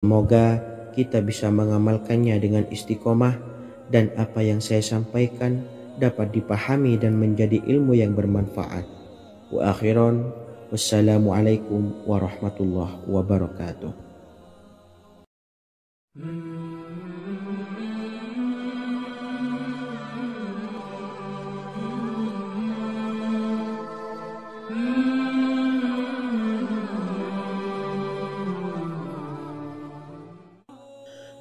Semoga kita bisa mengamalkannya dengan istiqomah dan apa yang saya sampaikan dapat dipahami dan menjadi ilmu yang bermanfaat. Wa akhiran, wassalamualaikum warahmatullahi wabarakatuh.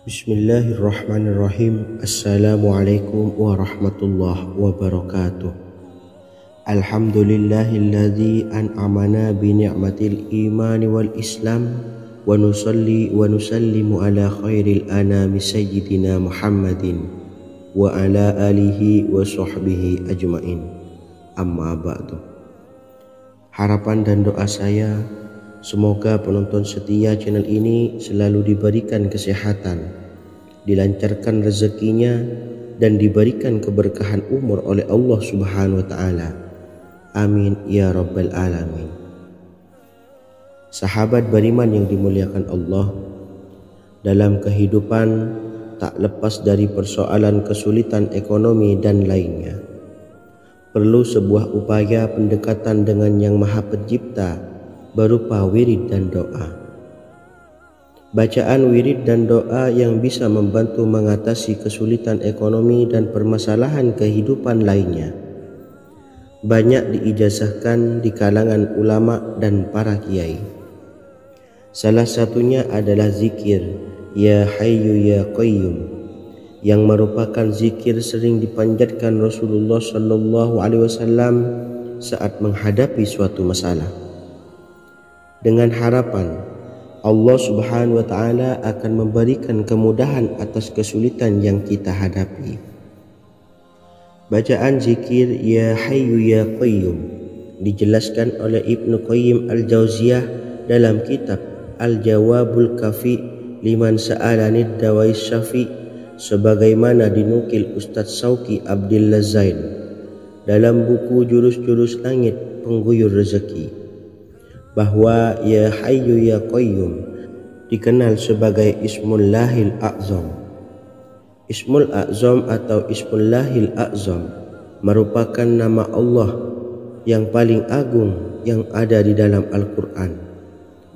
Bismillahirrahmanirrahim. Assalamualaikum warahmatullahi wabarakatuh. Alhamdulillahilladzi an'amana bi ni'matil imani wal islam wa nusalli wa nusallimu ala khairil anami sayyidina Muhammadin wa ala alihi wa sahbihi ajmain. Amma ba'du. Harapan dan doa saya, semoga penonton setia channel ini selalu diberikan kesehatan, dilancarkan rezekinya, dan diberikan keberkahan umur oleh Allah Subhanahu wa Ta'ala. Amin ya Rabbal Alamin. Sahabat beriman yang dimuliakan Allah, dalam kehidupan tak lepas dari persoalan kesulitan ekonomi dan lainnya. Perlu sebuah upaya pendekatan dengan Yang Maha Pencipta berupa wirid dan doa. Bacaan wirid dan doa yang bisa membantu mengatasi kesulitan ekonomi dan permasalahan kehidupan lainnya banyak diijazahkan di kalangan ulama dan para kiai. Salah satunya adalah zikir Ya Hayyu Ya Qayyum, yang merupakan zikir sering dipanjatkan Rasulullah SAW saat menghadapi suatu masalah, dengan harapan Allah Subhanahu wa Ta'ala akan memberikan kemudahan atas kesulitan yang kita hadapi. Bacaan zikir Ya Hayyu Ya Qayyum dijelaskan oleh Ibnu Qayyim Al-Jauziyah dalam kitab Al-Jawabul Kafi liman sa'alanid dawais syafi', sebagaimana dinukil Ustadz Sauki Abdillah Zain dalam buku Jurus-Jurus Langit Pengguyur Rezeki, bahwa Ya Hayyu Ya Qayyum dikenal sebagai Ismullahil A'zam. Ismul A'zam atau Ismullahil A'zam merupakan nama Allah yang paling agung yang ada di dalam Al-Quran.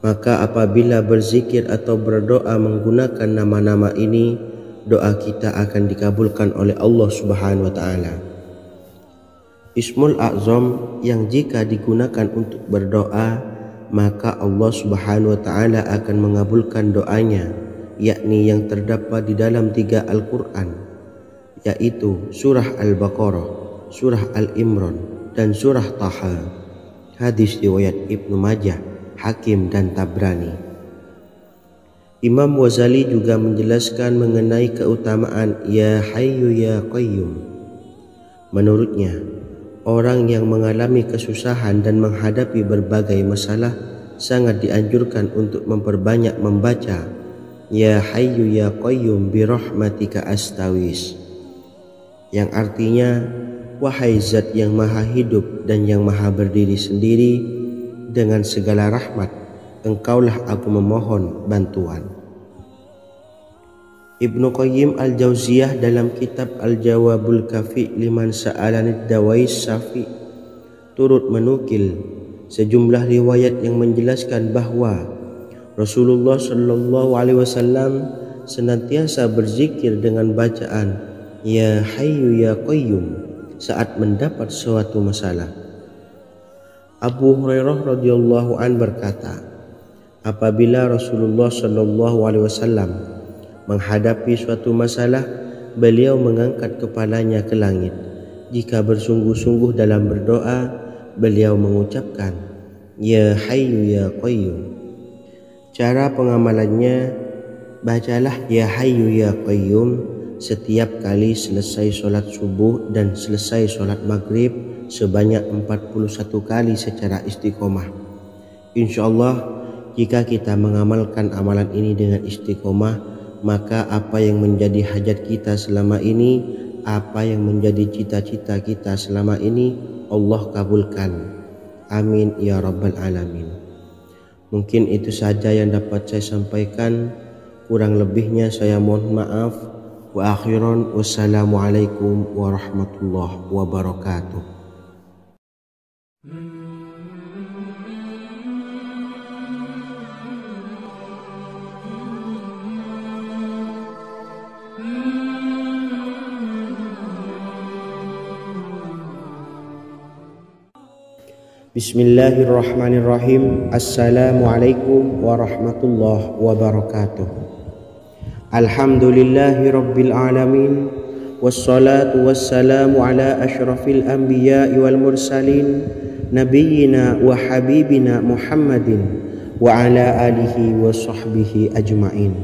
Maka apabila berzikir atau berdoa menggunakan nama-nama ini, doa kita akan dikabulkan oleh Allah Subhanahu wa Ta'ala. Ismul A'zam yang jika digunakan untuk berdoa, maka Allah Subhanahu wa Ta'ala akan mengabulkan doanya, yakni yang terdapat di dalam 3 Al-Quran, yaitu surah Al-Baqarah, surah Al-Imran, dan surah Taha. Hadis riwayat Ibnu Majah, Hakim, dan Tabrani. Imam Ghazali juga menjelaskan mengenai keutamaan Ya Hayyu Ya Qayyum. Menurutnya, orang yang mengalami kesusahan dan menghadapi berbagai masalah sangat dianjurkan untuk memperbanyak membaca Ya Hayyu Ya Qayyum bi rahmatika astawis, yang artinya, wahai zat yang maha hidup dan yang maha berdiri sendiri, dengan segala rahmat engkaulah aku memohon bantuan. Ibnu Qayyim Al-Jauziyah dalam kitab Al-Jawabul Kafi liman sa'alanid dawais syafi' turut menukil sejumlah riwayat yang menjelaskan bahwa Rasulullah SAW senantiasa berzikir dengan bacaan Ya Hayyu Ya Qayyum saat mendapat suatu masalah. Abu Hurairah radhiyallahu an berkata, apabila Rasulullah SAW menghadapi suatu masalah, beliau mengangkat kepalanya ke langit. Jika bersungguh-sungguh dalam berdoa, beliau mengucapkan Ya Hayyu Ya Qayyum. Cara pengamalannya, bacalah Ya Hayyu Ya Qayyum setiap kali selesai sholat subuh dan selesai sholat maghrib sebanyak 41 kali secara istiqomah. Insyaallah, jika kita mengamalkan amalan ini dengan istiqomah, maka apa yang menjadi hajat kita selama ini, apa yang menjadi cita-cita kita selama ini, Allah kabulkan. Amin ya Rabbal Alamin. Mungkin itu saja yang dapat saya sampaikan. Kurang lebihnya saya mohon maaf. Wa akhiran, wassalamualaikum warahmatullahi wabarakatuh. Bismillahirrahmanirrahim. Assalamualaikum warahmatullahi wabarakatuh. Alhamdulillahi rabbil alamin. Wassalatu wassalamu ala ashrafil anbiya'i wal mursalin, nabiyyina wa habibina Muhammadin wa ala alihi wa sahbihi ajma'in,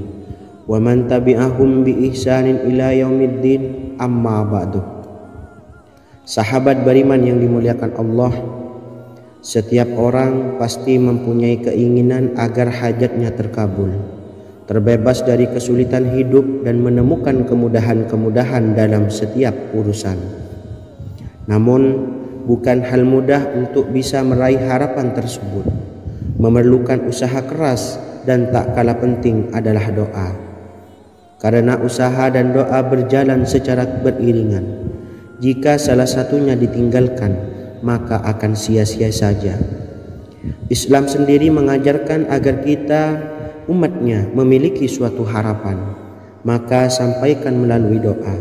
wa man tabi'ahum bi ihsanin ila yaumiddin, amma ba'du. Sahabat beriman yang dimuliakan Allah, setiap orang pasti mempunyai keinginan agar hajatnya terkabul, terbebas dari kesulitan hidup dan menemukan kemudahan-kemudahan dalam setiap urusan. Namun, bukan hal mudah untuk bisa meraih harapan tersebut. Memerlukan usaha keras dan tak kalah penting adalah doa. Karena usaha dan doa berjalan secara beriringan. Jika salah satunya ditinggalkan, maka akan sia-sia saja. Islam sendiri mengajarkan agar kita umatnya memiliki suatu harapan, maka sampaikan melalui doa.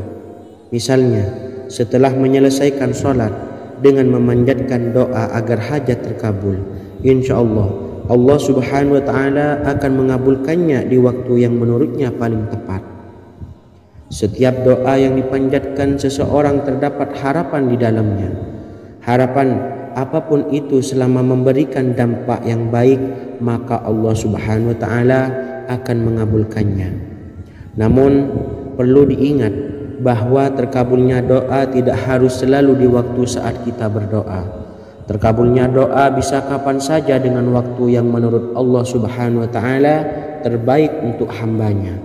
Misalnya, setelah menyelesaikan sholat dengan memanjatkan doa agar hajat terkabul, insya Allah Allah subhanahu wa ta'ala akan mengabulkannya di waktu yang menurutnya paling tepat. Setiap doa yang dipanjatkan seseorang terdapat harapan di dalamnya. Harapan apapun itu selama memberikan dampak yang baik, maka Allah subhanahu wa ta'ala akan mengabulkannya. Namun perlu diingat bahwa terkabulnya doa tidak harus selalu di waktu saat kita berdoa. Terkabulnya doa bisa kapan saja dengan waktu yang menurut Allah subhanahu wa ta'ala terbaik untuk hambanya.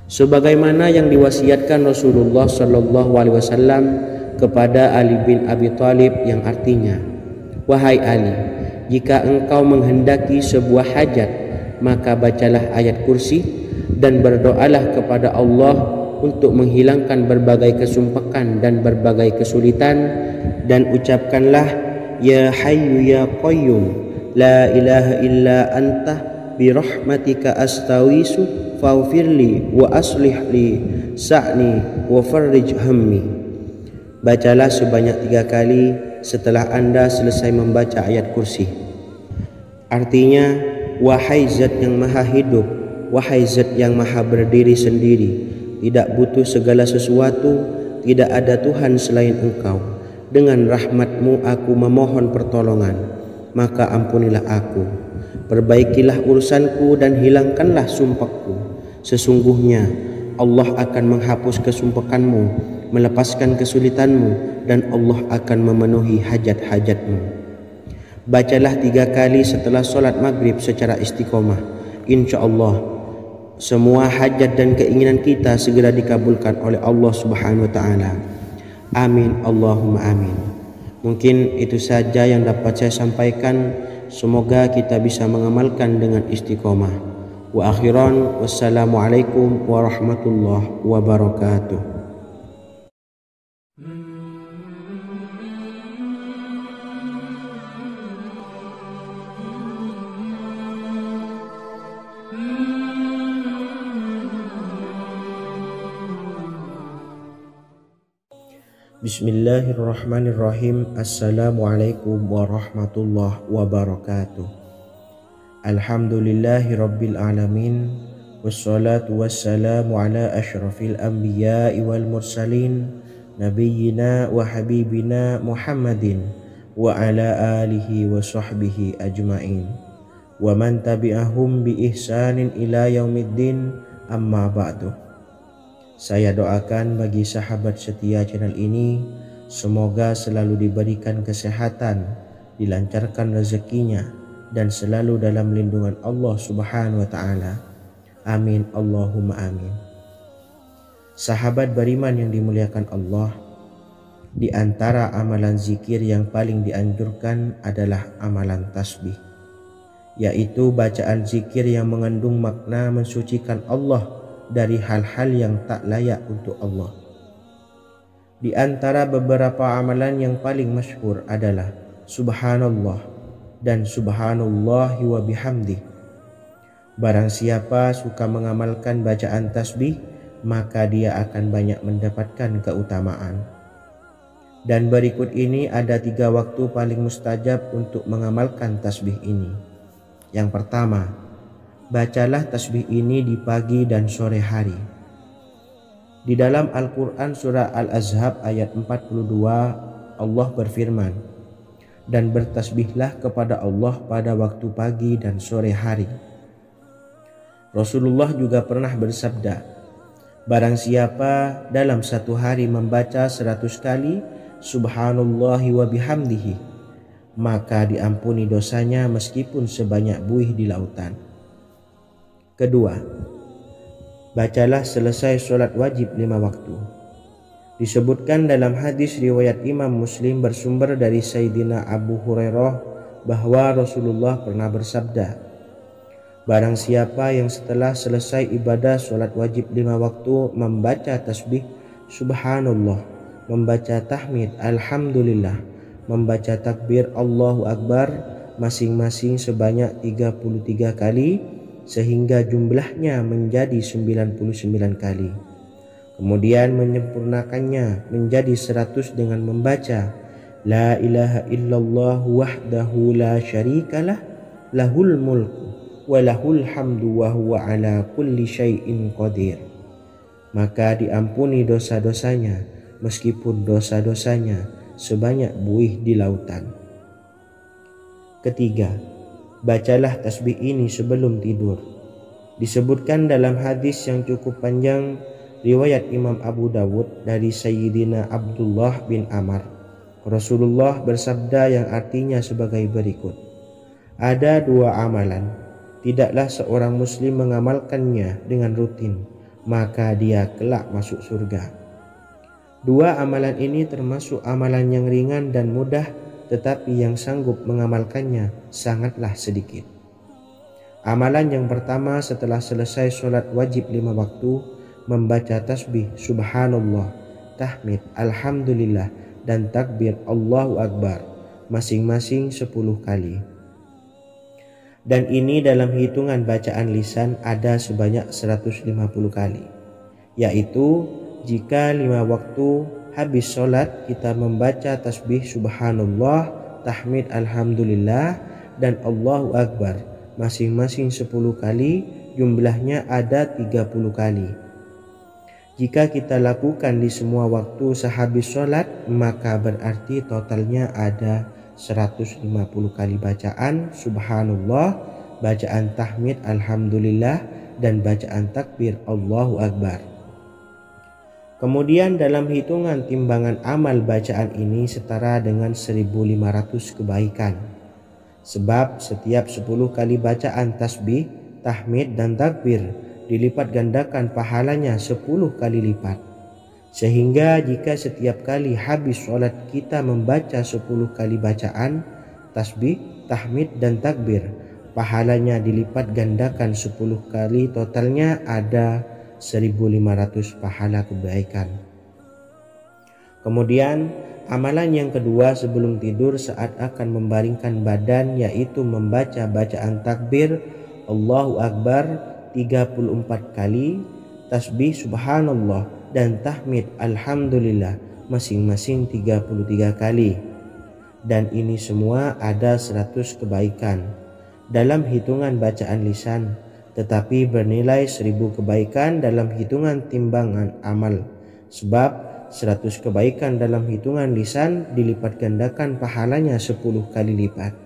Sebagaimana yang diwasiatkan Rasulullah sallallahu alaihi wasallam kepada Ali bin Abi Thalib, yang artinya, wahai Ali, jika engkau menghendaki sebuah hajat, maka bacalah ayat kursi dan berdoalah kepada Allah untuk menghilangkan berbagai kesumpakan dan berbagai kesulitan, dan ucapkanlah, ya hayyu ya qayyum la ilaha illa anta birahmatika astawisu faghfirli wa aslih li sa'ni wa farrij hammi. Bacalah sebanyak 3 kali setelah Anda selesai membaca ayat kursi. Artinya, wahai zat yang maha hidup, wahai zat yang maha berdiri sendiri, tidak butuh segala sesuatu, tidak ada Tuhan selain Engkau. Dengan rahmat-Mu aku memohon pertolongan, maka ampunilah aku. Perbaikilah urusanku dan hilangkanlah sumpahku. Sesungguhnya Allah akan menghapus kesumpahanmu, melepaskan kesulitanmu, dan Allah akan memenuhi hajat-hajatmu. Bacalah 3 kali setelah sholat maghrib secara istiqomah. Insya Allah semua hajat dan keinginan kita segera dikabulkan oleh Allah subhanahu wa ta'ala. Amin Allahumma amin. Mungkin itu saja yang dapat saya sampaikan. Semoga kita bisa mengamalkan dengan istiqomah. Wa akhiran, wassalamualaikum warahmatullahi wabarakatuh. Bismillahirrahmanirrahim. Assalamualaikum warahmatullahi wabarakatuh. Alhamdulillahi rabbil alamin. Wassalatu wassalamu ala ashrafil anbiya'i wal mursalin, nabiyyina wa habibina Muhammadin wa ala alihi wa sahbihi ajma'in, wa man tabi'ahum bi ihsanin ila yaumiddin, amma ba'du. Saya doakan bagi sahabat setia channel ini, semoga selalu diberikan kesehatan, dilancarkan rezekinya, dan selalu dalam lindungan Allah subhanahu wa ta'ala. Amin Allahumma amin. Sahabat beriman yang dimuliakan Allah, di antara amalan zikir yang paling dianjurkan adalah amalan tasbih, yaitu bacaan zikir yang mengandung makna mensucikan Allah dari hal-hal yang tak layak untuk Allah. Di antara beberapa amalan yang paling masyhur adalah Subhanallah dan Subhanallahi wa bihamdih. Barang siapa suka mengamalkan bacaan tasbih, maka dia akan banyak mendapatkan keutamaan. Dan berikut ini ada 3 waktu paling mustajab untuk mengamalkan tasbih ini. Yang pertama, bacalah tasbih ini di pagi dan sore hari. Di dalam Al-Quran surah Al-Ahzab ayat 42, Allah berfirman, dan bertasbihlah kepada Allah pada waktu pagi dan sore hari. Rasulullah juga pernah bersabda, barang siapa dalam satu hari membaca 100 kali Subhanallahi wa bihamdihi, maka diampuni dosanya meskipun sebanyak buih di lautan. Kedua, bacalah selesai sholat wajib 5 waktu. Disebutkan dalam hadis riwayat Imam Muslim bersumber dari Sayyidina Abu Hurairah bahwa Rasulullah pernah bersabda, barang siapa yang setelah selesai ibadah sholat wajib 5 waktu membaca tasbih Subhanallah, membaca tahmid Alhamdulillah, membaca takbir Allahu Akbar masing-masing sebanyak 33 kali sehingga jumlahnya menjadi 99 kali. Kemudian menyempurnakannya menjadi 100 dengan membaca La ilaha illallah wahdahu la syarikalah lahul mulku wa lahul hamdu wa huwa ala kulli syai'in qadir. Maka diampuni dosa-dosanya meskipun dosa-dosanya sebanyak buih di lautan. Ketiga, bacalah tasbih ini sebelum tidur. Disebutkan dalam hadis yang cukup panjang riwayat Imam Abu Dawud dari Sayyidina Abdullah bin Amr, Rasulullah bersabda yang artinya sebagai berikut, ada 2 amalan, tidaklah seorang muslim mengamalkannya dengan rutin, maka dia kelak masuk surga. 2 amalan ini termasuk amalan yang ringan dan mudah, tetapi yang sanggup mengamalkannya sangatlah sedikit. Amalan yang pertama setelah selesai sholat wajib 5 waktu, membaca tasbih Subhanallah, tahmid Alhamdulillah, dan takbir Allahu Akbar masing-masing 10 kali. Dan ini dalam hitungan bacaan lisan ada sebanyak 150 kali, yaitu jika 5 waktu habis sholat kita membaca tasbih Subhanallah, tahmid Alhamdulillah, dan Allahu Akbar masing-masing 10 kali, jumlahnya ada 30 kali. Jika kita lakukan di semua waktu sehabis sholat, maka berarti totalnya ada 150 kali bacaan Subhanallah, bacaan tahmid Alhamdulillah, dan bacaan takbir Allahu Akbar. Kemudian dalam hitungan timbangan amal bacaan ini setara dengan 1500 kebaikan. Sebab setiap 10 kali bacaan tasbih, tahmid, dan takbir dilipat gandakan pahalanya 10 kali lipat. Sehingga jika setiap kali habis sholat kita membaca 10 kali bacaan tasbih, tahmid, dan takbir, pahalanya dilipat gandakan 10 kali, totalnya ada 1500 pahala kebaikan. Kemudian amalan yang kedua sebelum tidur saat akan membaringkan badan, yaitu membaca bacaan takbir Allahu Akbar 34 kali, tasbih Subhanallah, dan tahmid Alhamdulillah masing-masing 33 kali. Dan ini semua ada 100 kebaikan dalam hitungan bacaan lisan, tetapi bernilai 1000 kebaikan dalam hitungan timbangan amal. Sebab 100 kebaikan dalam hitungan lisan dilipat gandakan pahalanya 10 kali lipat.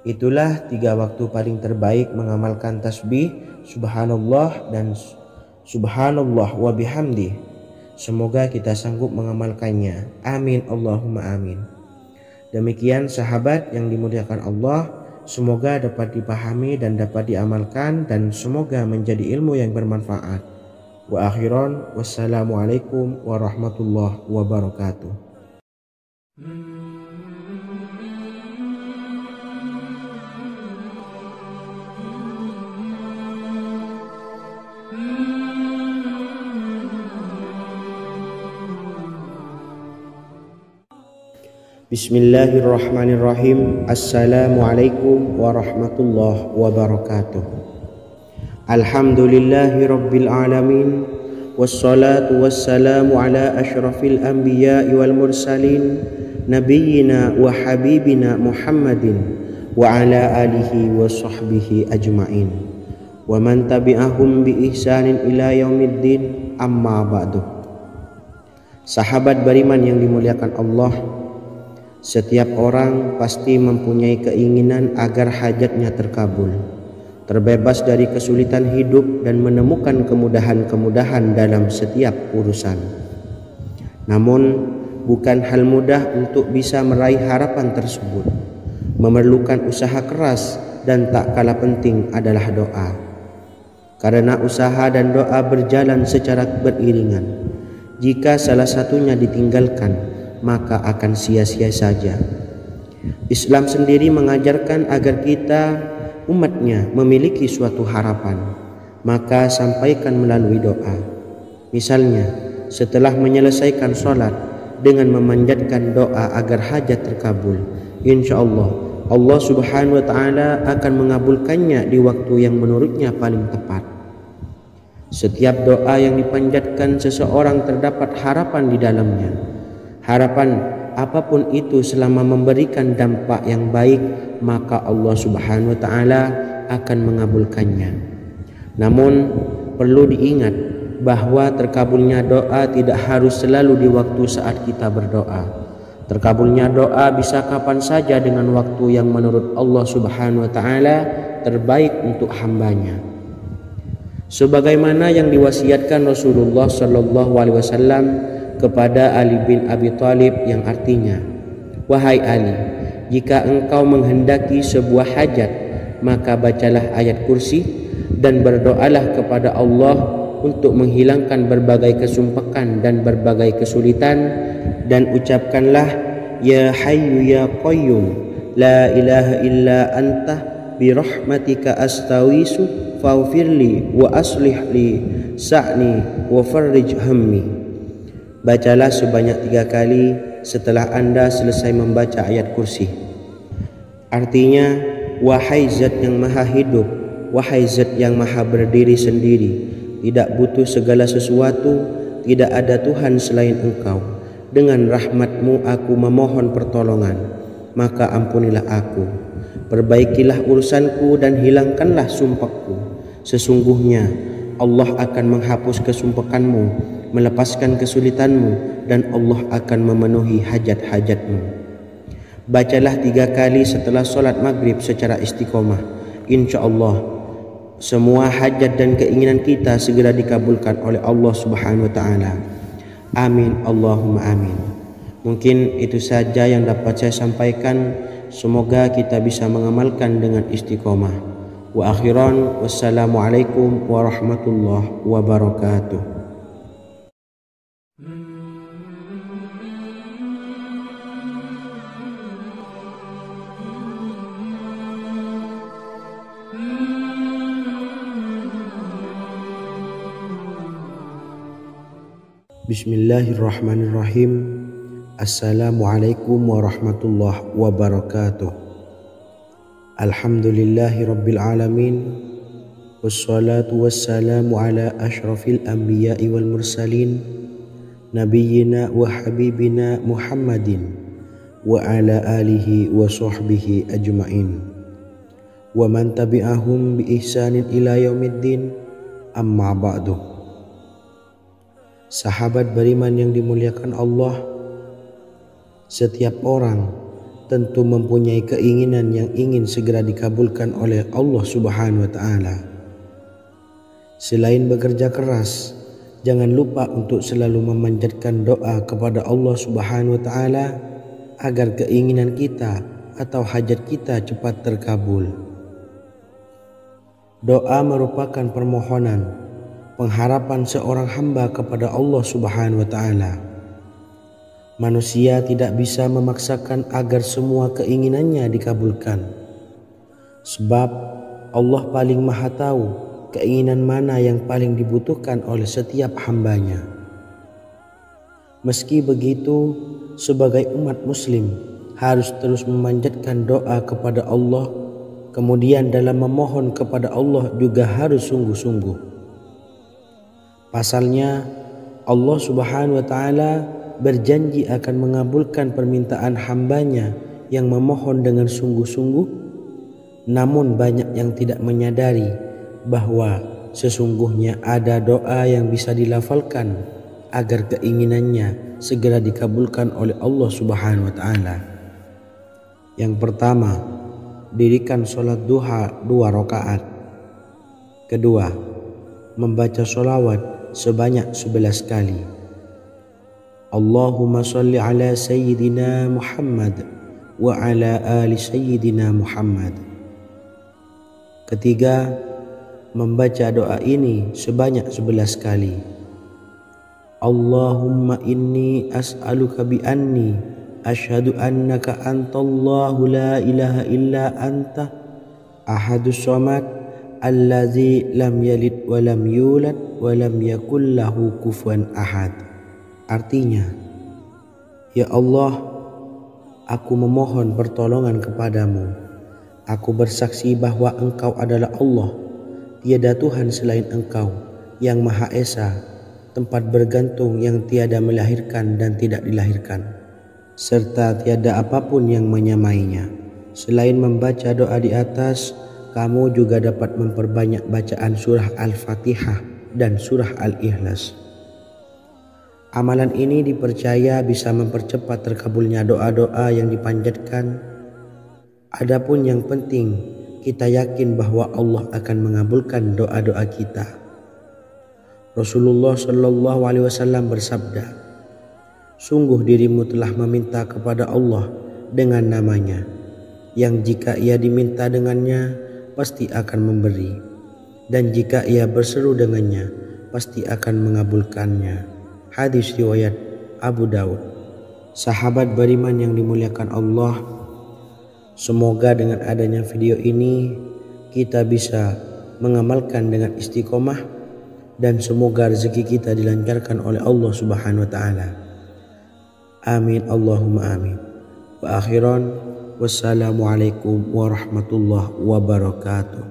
Itulah 3 waktu paling terbaik mengamalkan tasbih Subhanallah dan Subhanallah wa bihamdih. Semoga kita sanggup mengamalkannya. Amin Allahumma amin. Demikian sahabat yang dimuliakan Allah, semoga dapat dipahami dan dapat diamalkan, dan semoga menjadi ilmu yang bermanfaat. Wa akhiran, wassalamualaikum warahmatullahi wabarakatuh. Bismillahirrahmanirrahim. Assalamualaikum warahmatullahi wabarakatuh. Alhamdulillahi rabbil alamin. Wassalatu wassalamu ala ashrafil anbiya'i wal mursalin, nabiyyina wa habibina Muhammadin wa ala alihi wa sahbihi ajma'in wa man tabi'ahum bi ihsanin ila yaumiddin, amma ba'du. Sahabat beriman yang dimuliakan Allah, setiap orang pasti mempunyai keinginan agar hajatnya terkabul, terbebas dari kesulitan hidup dan menemukan kemudahan-kemudahan dalam setiap urusan. Namun, bukan hal mudah untuk bisa meraih harapan tersebut. Memerlukan usaha keras dan tak kalah penting adalah doa. Karena usaha dan doa berjalan secara beriringan. Jika salah satunya ditinggalkan, maka akan sia-sia saja. Islam sendiri mengajarkan agar kita umatnya memiliki suatu harapan, maka sampaikan melalui doa. Misalnya, setelah menyelesaikan sholat dengan memanjatkan doa agar hajat terkabul, insya Allah subhanahu wa ta'ala akan mengabulkannya di waktu yang menurutnya paling tepat. Setiap doa yang dipanjatkan seseorang terdapat harapan di dalamnya. Harapan apapun itu selama memberikan dampak yang baik, maka Allah subhanahu wa ta'ala akan mengabulkannya. Namun perlu diingat bahwa terkabulnya doa tidak harus selalu di waktu saat kita berdoa. Terkabulnya doa bisa kapan saja dengan waktu yang menurut Allah subhanahu wa ta'ala terbaik untuk hambanya. Sebagaimana yang diwasiatkan Rasulullah sallallahu alaihi wasallam kepada Ali bin Abi Thalib, yang artinya, wahai Ali, jika engkau menghendaki sebuah hajat, maka bacalah ayat kursi dan berdoalah kepada Allah untuk menghilangkan berbagai kesumpakan dan berbagai kesulitan, dan ucapkanlah, ya hayyu ya qayyum la ilaha illa anta birahmatika astawisu faghfirli wa aslih li sa'ni wa farrij hammi. Bacalah sebanyak 3 kali setelah Anda selesai membaca ayat kursi. Artinya, wahai zat yang maha hidup, wahai zat yang maha berdiri sendiri, tidak butuh segala sesuatu, tidak ada Tuhan selain Engkau. Dengan rahmat-Mu aku memohon pertolongan, maka ampunilah aku. Perbaikilah urusanku dan hilangkanlah sumpahku. Sesungguhnya Allah akan menghapus kesumpahanmu, melepaskan kesulitanmu, dan Allah akan memenuhi hajat-hajatmu. Bacalah 3 kali setelah sholat maghrib secara istiqomah. Insya Allah semua hajat dan keinginan kita segera dikabulkan oleh Allah subhanahu wa ta'ala. Amin Allahumma amin. Mungkin itu saja yang dapat saya sampaikan. Semoga kita bisa mengamalkan dengan istiqomah. Wa akhiran, wassalamualaikum warahmatullahi wabarakatuh. Bismillahirrahmanirrahim. Assalamualaikum warahmatullahi wabarakatuh. Alhamdulillahi rabbil alamin. Wassalatu wassalamu ala ashrafil anbiya'i wal mursalin, nabiyyina wa habibina Muhammadin wa ala alihi wa sahbihi ajma'in wa man tabi'ahum bi ihsanin ila yaumiddin, amma ba'du. Sahabat beriman yang dimuliakan Allah, setiap orang tentu mempunyai keinginan yang ingin segera dikabulkan oleh Allah subhanahu wa ta'ala. Selain bekerja keras, jangan lupa untuk selalu memanjatkan doa kepada Allah subhanahu wa ta'ala agar keinginan kita atau hajat kita cepat terkabul. Doa merupakan permohonan, pengharapan seorang hamba kepada Allah subhanahu wa ta'ala. Manusia tidak bisa memaksakan agar semua keinginannya dikabulkan, sebab Allah paling maha tahu keinginan mana yang paling dibutuhkan oleh setiap hambanya. Meski begitu, sebagai umat muslim, harus terus memanjatkan doa kepada Allah. Kemudian dalam memohon kepada Allah juga harus sungguh-sungguh. Pasalnya Allah Subhanahu wa Ta'ala berjanji akan mengabulkan permintaan hambanya yang memohon dengan sungguh-sungguh. Namun banyak yang tidak menyadari bahwa sesungguhnya ada doa yang bisa dilafalkan agar keinginannya segera dikabulkan oleh Allah Subhanahu wa Ta'ala. Yang pertama, dirikan sholat duha 2 rakaat. Kedua, membaca sholawat sebanyak 11 kali. Allahumma sholli ala Sayyidina Muhammad wa ala ali Sayyidina Muhammad. Ketiga, membaca doa ini sebanyak 11 kali. Allahumma inni as'aluka bi anni asyhadu annaka antallahu la ilaha illa anta ahadus samad allazi lam yalid wa lam yulad wa lam yakul lahu kufuwan ahad. Artinya, ya Allah, aku memohon pertolongan kepadamu. Aku bersaksi bahwa Engkau adalah Allah, tiada Tuhan selain Engkau yang Maha Esa, tempat bergantung yang tiada melahirkan dan tidak dilahirkan, serta tiada apapun yang menyamainya. Selain membaca doa di atas, kamu juga dapat memperbanyak bacaan surah Al-Fatihah dan surah Al-Ikhlas. Amalan ini dipercaya bisa mempercepat terkabulnya doa-doa yang dipanjatkan. Adapun yang penting, kita yakin bahwa Allah akan mengabulkan doa-doa kita. Rasulullah Shallallahu Alaihi Wasallam bersabda, sungguh dirimu telah meminta kepada Allah dengan namanya, yang jika ia diminta dengannya pasti akan memberi, dan jika ia berseru dengannya pasti akan mengabulkannya. Hadis riwayat Abu Daud. Sahabat beriman yang dimuliakan Allah, semoga dengan adanya video ini kita bisa mengamalkan dengan istiqomah, dan semoga rezeki kita dilancarkan oleh Allah Subhanahu wa Ta'ala. Amin Allahumma amin. Wa akhiran, wassalamualaikum warahmatullahi wabarakatuh.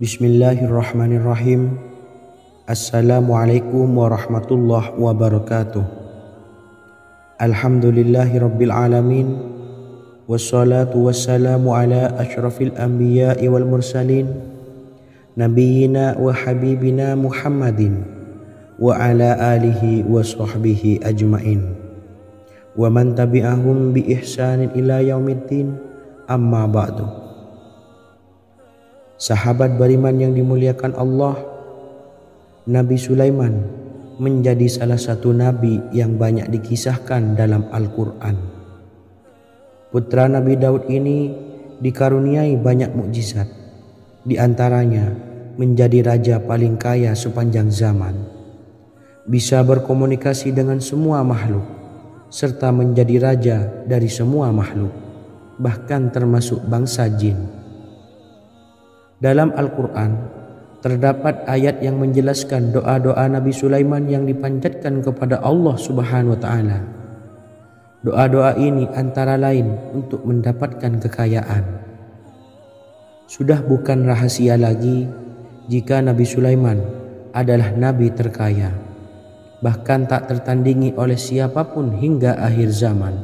Bismillahirrahmanirrahim. Assalamualaikum warahmatullahi wabarakatuh. Alhamdulillahi rabbil alamin. Wassalatu wassalamu ala ashrafil anbiya'i wal mursalin, nabiyyina wa habibina Muhammadin wa ala alihi wa sahbihi ajmain, wa man tabi'ahum bi ihsanin ila yaumiddin, amma ba'du. Sahabat beriman yang dimuliakan Allah, Nabi Sulaiman menjadi salah satu nabi yang banyak dikisahkan dalam Al-Quran. Putra Nabi Daud ini dikaruniai banyak mukjizat, di antaranya menjadi raja paling kaya sepanjang zaman, bisa berkomunikasi dengan semua makhluk, serta menjadi raja dari semua makhluk, bahkan termasuk bangsa jin. Dalam Al-Quran terdapat ayat yang menjelaskan doa-doa Nabi Sulaiman yang dipanjatkan kepada Allah Subhanahu wa Ta'ala. Doa-doa ini antara lain untuk mendapatkan kekayaan. Sudah bukan rahasia lagi jika Nabi Sulaiman adalah nabi terkaya, bahkan tak tertandingi oleh siapapun hingga akhir zaman.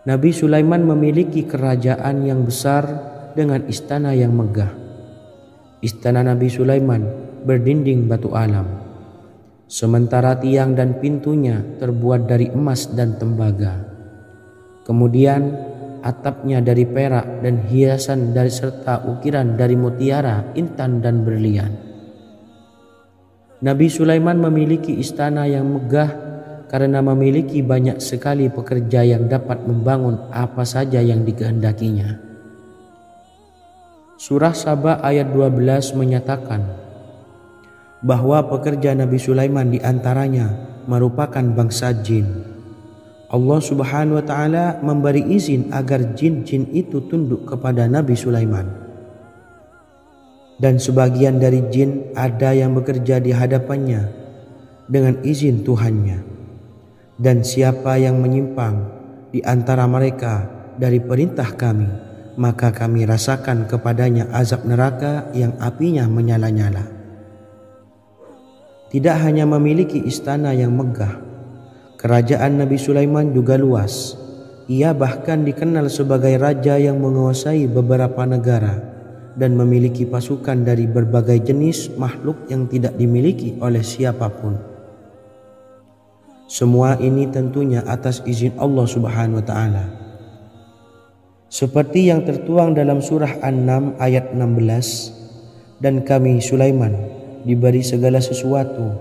Nabi Sulaiman memiliki kerajaan yang besar dengan istana yang megah. Istana Nabi Sulaiman berdinding batu alam, sementara tiang dan pintunya terbuat dari emas dan tembaga. Kemudian atapnya dari perak dan hiasan dari serta ukiran dari mutiara, intan dan berlian. Nabi Sulaiman memiliki istana yang megah karena memiliki banyak sekali pekerja yang dapat membangun apa saja yang dikehendakinya. Surah Saba ayat 12 menyatakan bahwa pekerja Nabi Sulaiman diantaranya merupakan bangsa jin. Allah Subhanahu wa taala memberi izin agar jin-jin itu tunduk kepada Nabi Sulaiman. Dan sebagian dari jin ada yang bekerja di hadapannya dengan izin Tuhannya. Dan siapa yang menyimpang di antara mereka dari perintah kami, maka kami rasakan kepadanya azab neraka yang apinya menyala-nyala. Tidak hanya memiliki istana yang megah, kerajaan Nabi Sulaiman juga luas. Ia bahkan dikenal sebagai raja yang menguasai beberapa negara dan memiliki pasukan dari berbagai jenis makhluk yang tidak dimiliki oleh siapapun. Semua ini tentunya atas izin Allah Subhanahu wa taala. Seperti yang tertuang dalam surah An-Naml ayat 16, dan kami Sulaiman diberi segala sesuatu,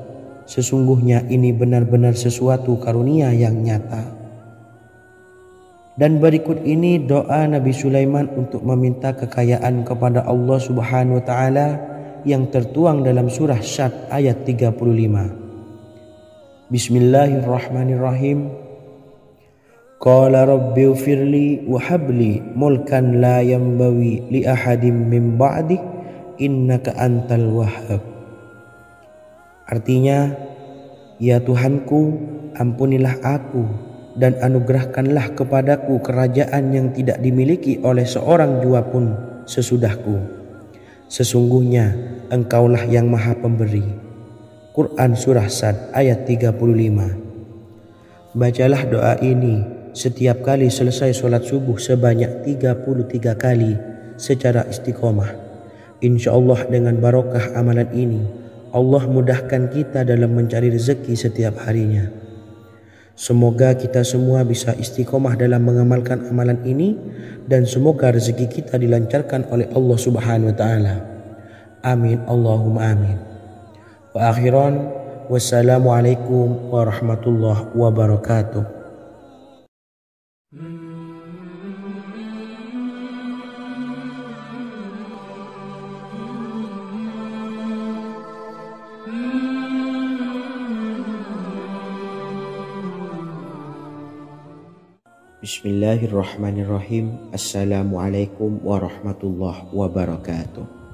sesungguhnya ini benar-benar sesuatu karunia yang nyata. Dan berikut ini doa Nabi Sulaiman untuk meminta kekayaan kepada Allah Subhanahu wa taala yang tertuang dalam surah Syad ayat 35. Bismillahirrahmanirrahim. Qala rabbi ighfirli wa habli mulkan la yanbawi li ahadim min ba'di innaka antal wahhab. Artinya, ya Tuhanku, ampunilah aku dan anugerahkanlah kepadaku kerajaan yang tidak dimiliki oleh seorang jua pun sesudahku. Sesungguhnya Engkaulah yang Maha Pemberi. Quran Surah Sad ayat 35. Bacalah doa ini setiap kali selesai sholat subuh sebanyak 33 kali secara istiqomah. Insya Allah dengan barokah amalan ini, Allah mudahkan kita dalam mencari rezeki setiap harinya. Semoga kita semua bisa istiqomah dalam mengamalkan amalan ini, dan semoga rezeki kita dilancarkan oleh Allah Subhanahu wa taala. Amin Allahumma amin. Wa akhiran, wassalamualaikum warahmatullahi wabarakatuh. Bismillahirrahmanirrahim. Assalamualaikum warahmatullahi wabarakatuh.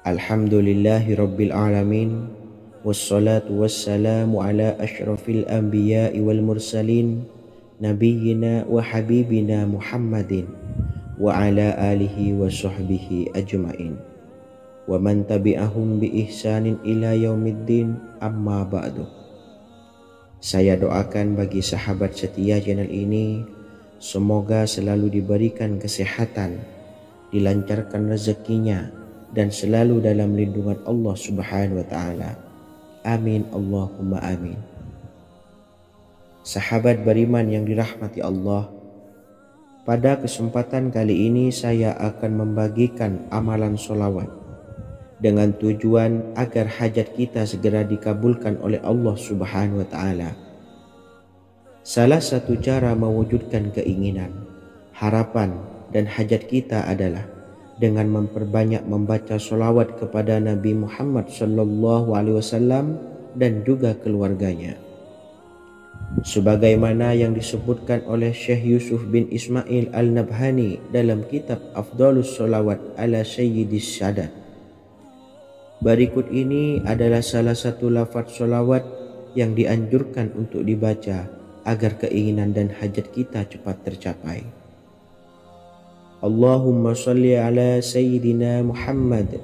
Alhamdulillahi rabbil alamin, wassalatu wassalamu ala ashrafil anbiya'i wal mursalin, nabiyyina wa habibina Muhammadin wa ala alihi wa sahbihi ajma'in, wa man tabi'ahum bi ihsanin ila yaumiddin, amma ba'du. Saya doakan bagi sahabat setia channel ini, semoga selalu diberikan kesehatan, dilancarkan rezekinya, dan selalu dalam lindungan Allah Subhanahu wa taala. Amin Allahumma amin. Sahabat beriman yang dirahmati Allah, pada kesempatan kali ini saya akan membagikan amalan sholawat dengan tujuan agar hajat kita segera dikabulkan oleh Allah Subhanahu wa taala. Salah satu cara mewujudkan keinginan, harapan, dan hajat kita adalah dengan memperbanyak membaca sholawat kepada Nabi Muhammad SAW dan juga keluarganya. Sebagaimana yang disebutkan oleh Syekh Yusuf bin Ismail Al-Nabhani dalam kitab Afdhalus Sholawat ala Sayyidis Sadat. Berikut ini adalah salah satu lafaz sholawat yang dianjurkan untuk dibaca agar keinginan dan hajat kita cepat tercapai. Allahumma salli ala Sayyidina Muhammad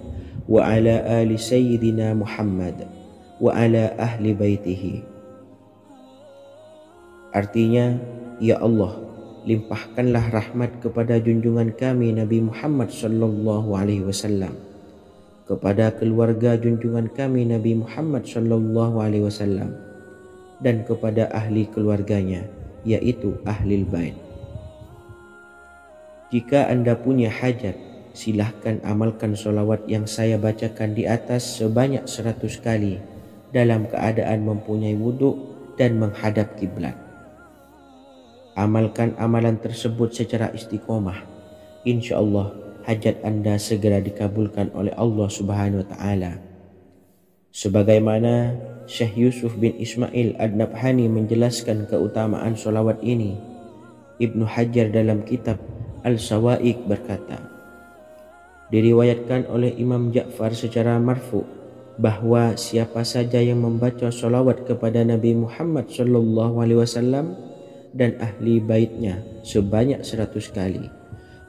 wa ala ali Sayyidina Muhammad wa ala ahli baitihi. Artinya, ya Allah, limpahkanlah rahmat kepada junjungan kami Nabi Muhammad sallallahu alaihi wasallam, kepada keluarga junjungan kami Nabi Muhammad sallallahu alaihi wasallam, dan kepada ahli keluarganya, yaitu ahlil bait. Jika Anda punya hajat, silahkan amalkan sholawat yang saya bacakan di atas sebanyak 100 kali dalam keadaan mempunyai wudhu dan menghadap kiblat. Amalkan amalan tersebut secara istiqomah. Insya Allah hajat Anda segera dikabulkan oleh Allah Subhanahu wa taala. Sebagaimana Syekh Yusuf bin Ismail Ad-Nabhani menjelaskan keutamaan solawat ini. Ibnu Hajar dalam kitab Al-Sawa'iq berkata, diriwayatkan oleh Imam Ja'far secara marfu bahwa siapa saja yang membaca solawat kepada Nabi Muhammad SAW dan ahli baitnya sebanyak 100 kali,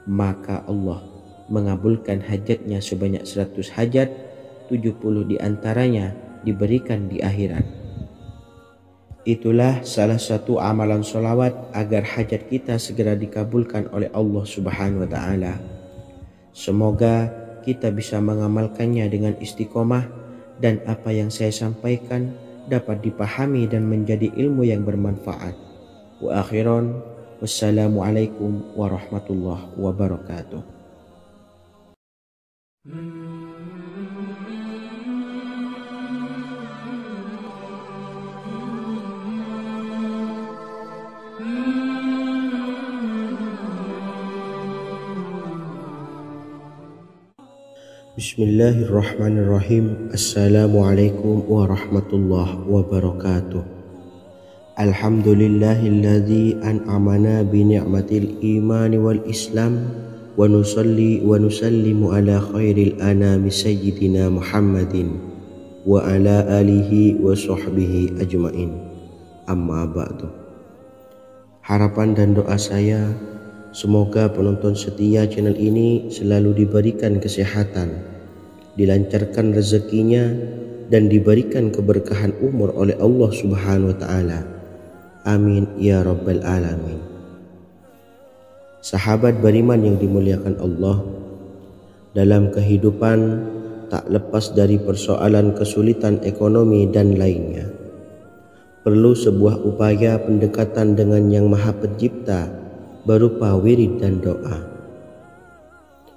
maka Allah mengabulkan hajatnya sebanyak 100 hajat, 70 diantaranya diberikan di akhirat. Itulah salah satu amalan solawat agar hajat kita segera dikabulkan oleh Allah Subhanahu wa Ta'ala. Semoga kita bisa mengamalkannya dengan istiqomah dan apa yang saya sampaikan dapat dipahami dan menjadi ilmu yang bermanfaat. Wa akhiran, wassalamualaikum warahmatullahi wabarakatuh. Bismillahirrahmanirrahim. Assalamualaikum warahmatullahi wabarakatuh. Alhamdulillahilladzi an'amana bi ni'matil imani wal islam wa nusalli wa nusallimu ala khairil anami sayyidina Muhammadin wa ala alihi wa sahbihi ajmain. Amma ba'du. Harapan dan doa saya, semoga penonton setia channel ini selalu diberikan kesehatan, dilancarkan rezekinya, dan diberikan keberkahan umur oleh Allah Subhanahu wa Ta'ala. Amin ya rabbal alamin. Sahabat beriman yang dimuliakan Allah, dalam kehidupan tak lepas dari persoalan kesulitan ekonomi dan lainnya. Perlu sebuah upaya pendekatan dengan Yang Maha Pencipta berupa wirid dan doa.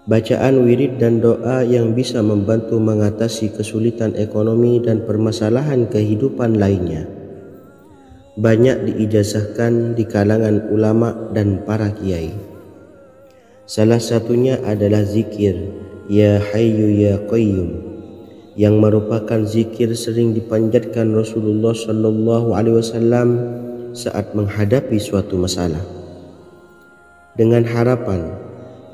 Bacaan wirid dan doa yang bisa membantu mengatasi kesulitan ekonomi dan permasalahan kehidupan lainnya banyak diijazahkan di kalangan ulama dan para kiai. Salah satunya adalah zikir Ya Hayyu Ya Qayyum, yang merupakan zikir sering dipanjatkan Rasulullah SAW saat menghadapi suatu masalah, dengan harapan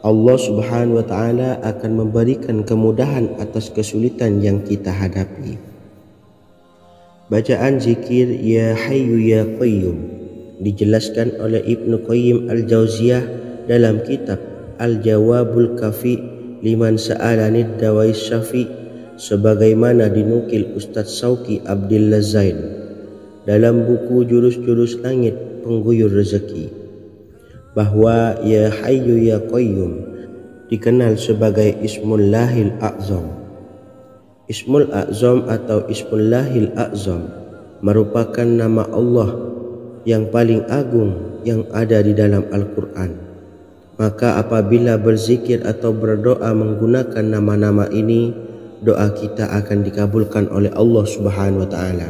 Allah Subhanahu wa Ta'ala akan memberikan kemudahan atas kesulitan yang kita hadapi. Bacaan zikir Ya Hayyu Ya Qayyum dijelaskan oleh Ibnu Qayyim Al-Jauziyah dalam kitab Al-Jawabul Kafi liman sa'alanid dawais syafi, sebagaimana dinukil Ustadz Sauki Abdillah Zain dalam buku Jurus-Jurus Langit Pengguyur Rezeki, bahwa Ya Hayyu Ya Qayyum dikenal sebagai Ismullahil A'zam. Ismul A'zam atau Ismullahil A'zam merupakan nama Allah yang paling agung yang ada di dalam Al-Quran. Maka apabila berzikir atau berdoa menggunakan nama-nama ini, doa kita akan dikabulkan oleh Allah Subhanahu wa Ta'ala.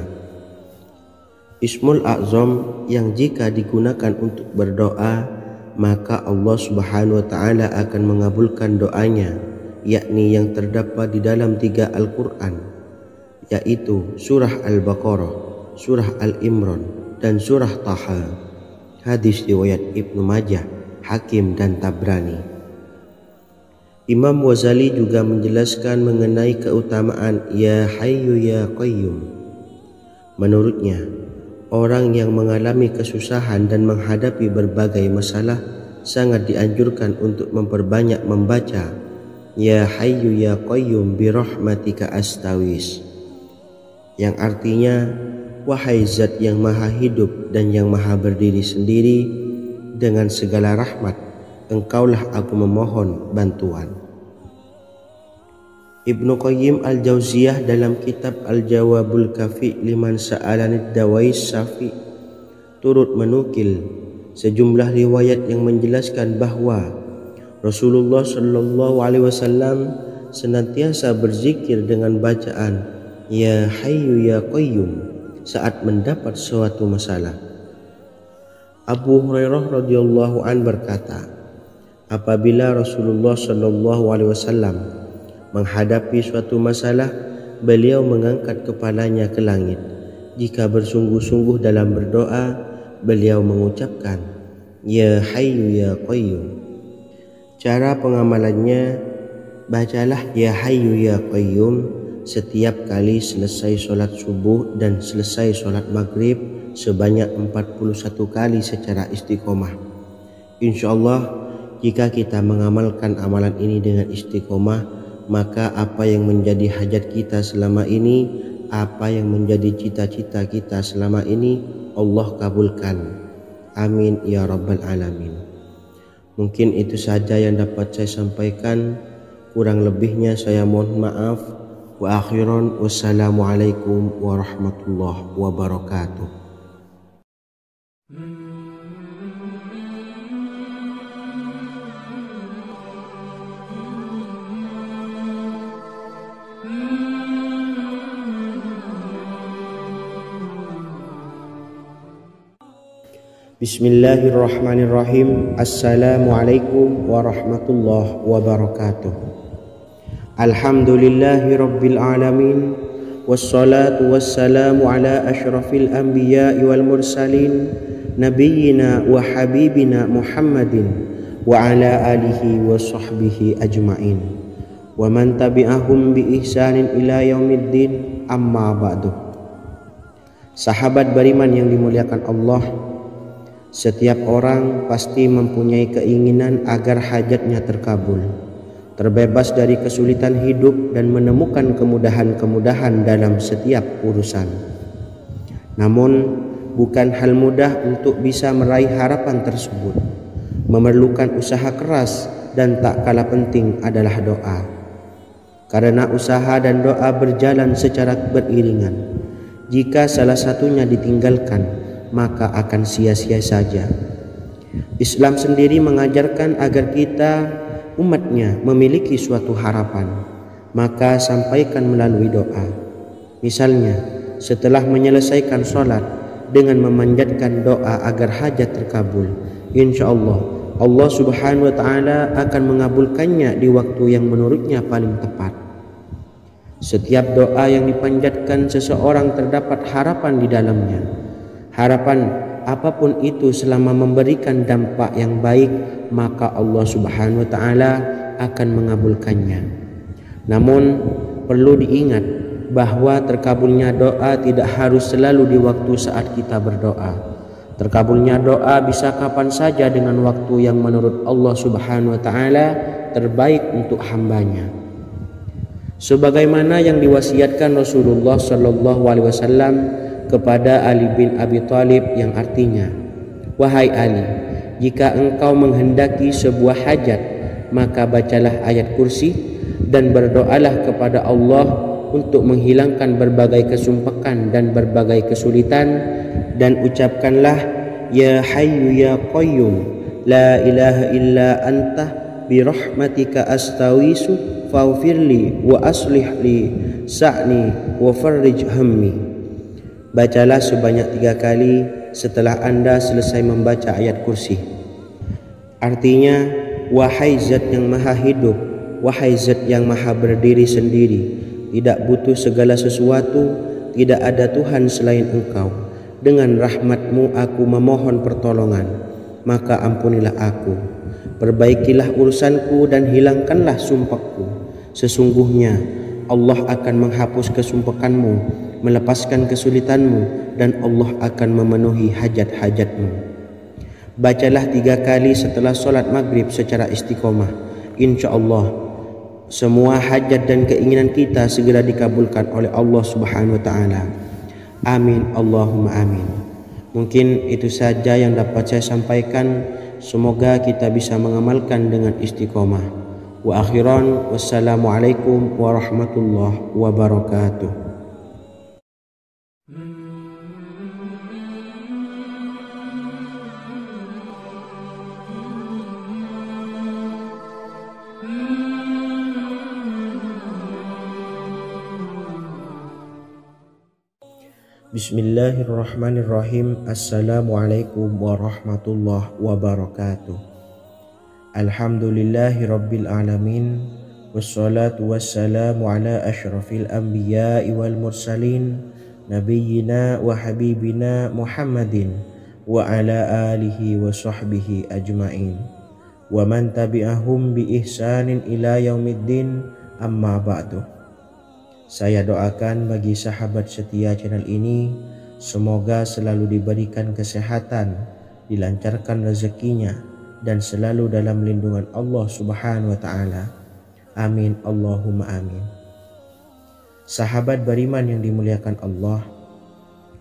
Ismul A'zam yang jika digunakan untuk berdoa, maka Allah Subhanahu wa Ta'ala akan mengabulkan doanya, yakni yang terdapat di dalam 3 Al-Quran, yaitu surah Al-Baqarah, surah Al-Imran, dan surah Taha. Hadis riwayat Ibnu Majah, Hakim, dan Tabrani. Imam Ghazali juga menjelaskan mengenai keutamaan Ya Hayyu Ya Qayyum. Menurutnya, orang yang mengalami kesusahan dan menghadapi berbagai masalah sangat dianjurkan untuk memperbanyak membaca Ya Hayyu Ya Qayyum bi rahmatika astawis, yang artinya, wahai zat yang maha hidup dan yang maha berdiri sendiri, dengan segala rahmat engkaulah aku memohon bantuan. Ibnu Qayyim Al-Jauziyah dalam kitab Al-Jawabul Kafi liman sa'alanid dawais syafi turut menukil sejumlah riwayat yang menjelaskan bahwa Rasulullah SAW senantiasa berzikir dengan bacaan Ya Hayyu Ya Qayyum saat mendapat suatu masalah. Abu Hurairah radhiyallahu an berkata, apabila Rasulullah SAW menghadapi suatu masalah, beliau mengangkat kepalanya ke langit jika bersungguh-sungguh dalam berdoa, beliau mengucapkan, Ya Hayyu Ya Qayyum. Cara pengamalannya, bacalah Ya Hayyu Ya Qayyum setiap kali selesai sholat subuh dan selesai sholat maghrib sebanyak 41 kali secara istiqomah. InsyaAllah, jika kita mengamalkan amalan ini dengan istiqomah, maka apa yang menjadi hajat kita selama ini, apa yang menjadi cita-cita kita selama ini, Allah kabulkan. Amin ya rabbal alamin. Mungkin itu saja yang dapat saya sampaikan. Kurang lebihnya saya mohon maaf. Wa akhiran, wassalamualaikum warahmatullahi wabarakatuh. Bismillahirrahmanirrahim. Assalamualaikum warahmatullahi wabarakatuh. Alhamdulillahi rabbil alamin. Wassalatu wassalamu ala ashrafil anbiya'i wal mursalin, nabiyyina wa habibina Muhammadin wa ala alihi wa sahbihi ajma'in wa man tabi'ahum bi ihsanin ila yaumiddin, amma ba'du. Sahabat beriman yang dimuliakan Allah, setiap orang pasti mempunyai keinginan agar hajatnya terkabul, terbebas dari kesulitan hidup dan menemukan kemudahan-kemudahan dalam setiap urusan. Namun, bukan hal mudah untuk bisa meraih harapan tersebut. Memerlukan usaha keras dan tak kalah penting adalah doa. Karena usaha dan doa berjalan secara beriringan. Jika salah satunya ditinggalkan, maka akan sia-sia saja. Islam sendiri mengajarkan agar kita umatnya memiliki suatu harapan, maka sampaikan melalui doa. Misalnya, setelah menyelesaikan sholat dengan memanjatkan doa agar hajat terkabul, insya Allah subhanahu wa ta'ala akan mengabulkannya di waktu yang menurutnya paling tepat. Setiap doa yang dipanjatkan seseorang terdapat harapan di dalamnya. Harapan apapun itu selama memberikan dampak yang baik, maka Allah subhanahu wa ta'ala akan mengabulkannya. Namun perlu diingat bahwa terkabulnya doa tidak harus selalu di waktu saat kita berdoa. Terkabulnya doa bisa kapan saja dengan waktu yang menurut Allah subhanahu wa ta'ala terbaik untuk hambanya. Sebagaimana yang diwasiatkan Rasulullah sallallahu alaihi wasallam kepada Ali bin Abi Thalib, yang artinya, Wahai Ali, jika engkau menghendaki sebuah hajat, maka bacalah ayat kursi dan berdoalah kepada Allah untuk menghilangkan berbagai kesumpakan dan berbagai kesulitan, dan ucapkanlah Ya Hayyu Ya Qayyum, La ilaha illa anta birahmatika astawisu faghfirli wa aslih li sa'ni wa farrij hammi. Bacalah sebanyak 3 kali setelah Anda selesai membaca ayat kursi. Artinya, wahai zat yang maha hidup, wahai zat yang maha berdiri sendiri, tidak butuh segala sesuatu, tidak ada Tuhan selain Engkau. Dengan rahmat-Mu aku memohon pertolongan, maka ampunilah aku. Perbaikilah urusanku dan hilangkanlah sumpahku. Sesungguhnya Allah akan menghapus kesumpakanmu, melepaskan kesulitanmu, dan Allah akan memenuhi hajat-hajatmu. Bacalah 3 kali setelah sholat maghrib secara istiqomah. Insya Allah semua hajat dan keinginan kita segera dikabulkan oleh Allah subhanahu wa ta'ala. Amin Allahumma amin. Mungkin itu saja yang dapat saya sampaikan. Semoga kita bisa mengamalkan dengan istiqomah. Wa akhiran, wassalamualaikum warahmatullahi wabarakatuh. Bismillahirrahmanirrahim. Assalamualaikum warahmatullahi wabarakatuh. Alhamdulillahi rabbil alamin. Wassalatu wassalamu ala ashrafil anbiya'i wal mursalin, nabiyyina wa habibina Muhammadin wa ala alihi wa sahbihi ajma'in wa man tabi'ahum bi ihsanin ila yaumiddin, amma ba'du. Saya doakan bagi sahabat setia channel ini, semoga selalu diberikan kesehatan, dilancarkan rezekinya, dan selalu dalam lindungan Allah Subhanahu wa ta'ala. Amin Allahumma amin. Sahabat beriman yang dimuliakan Allah,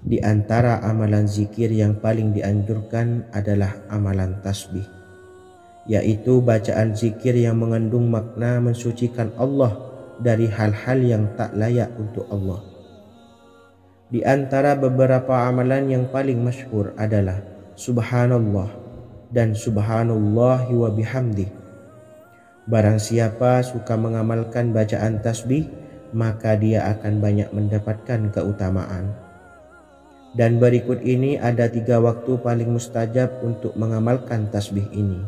di antara amalan zikir yang paling dianjurkan adalah amalan tasbih, yaitu bacaan zikir yang mengandung makna mensucikan Allah dari hal-hal yang tak layak untuk Allah. Di antara beberapa amalan yang paling masyhur adalah Subhanallah dan Subhanallahi wa bihamdih. Barang siapa suka mengamalkan bacaan tasbih, maka dia akan banyak mendapatkan keutamaan. Dan berikut ini ada 3 waktu paling mustajab untuk mengamalkan tasbih ini.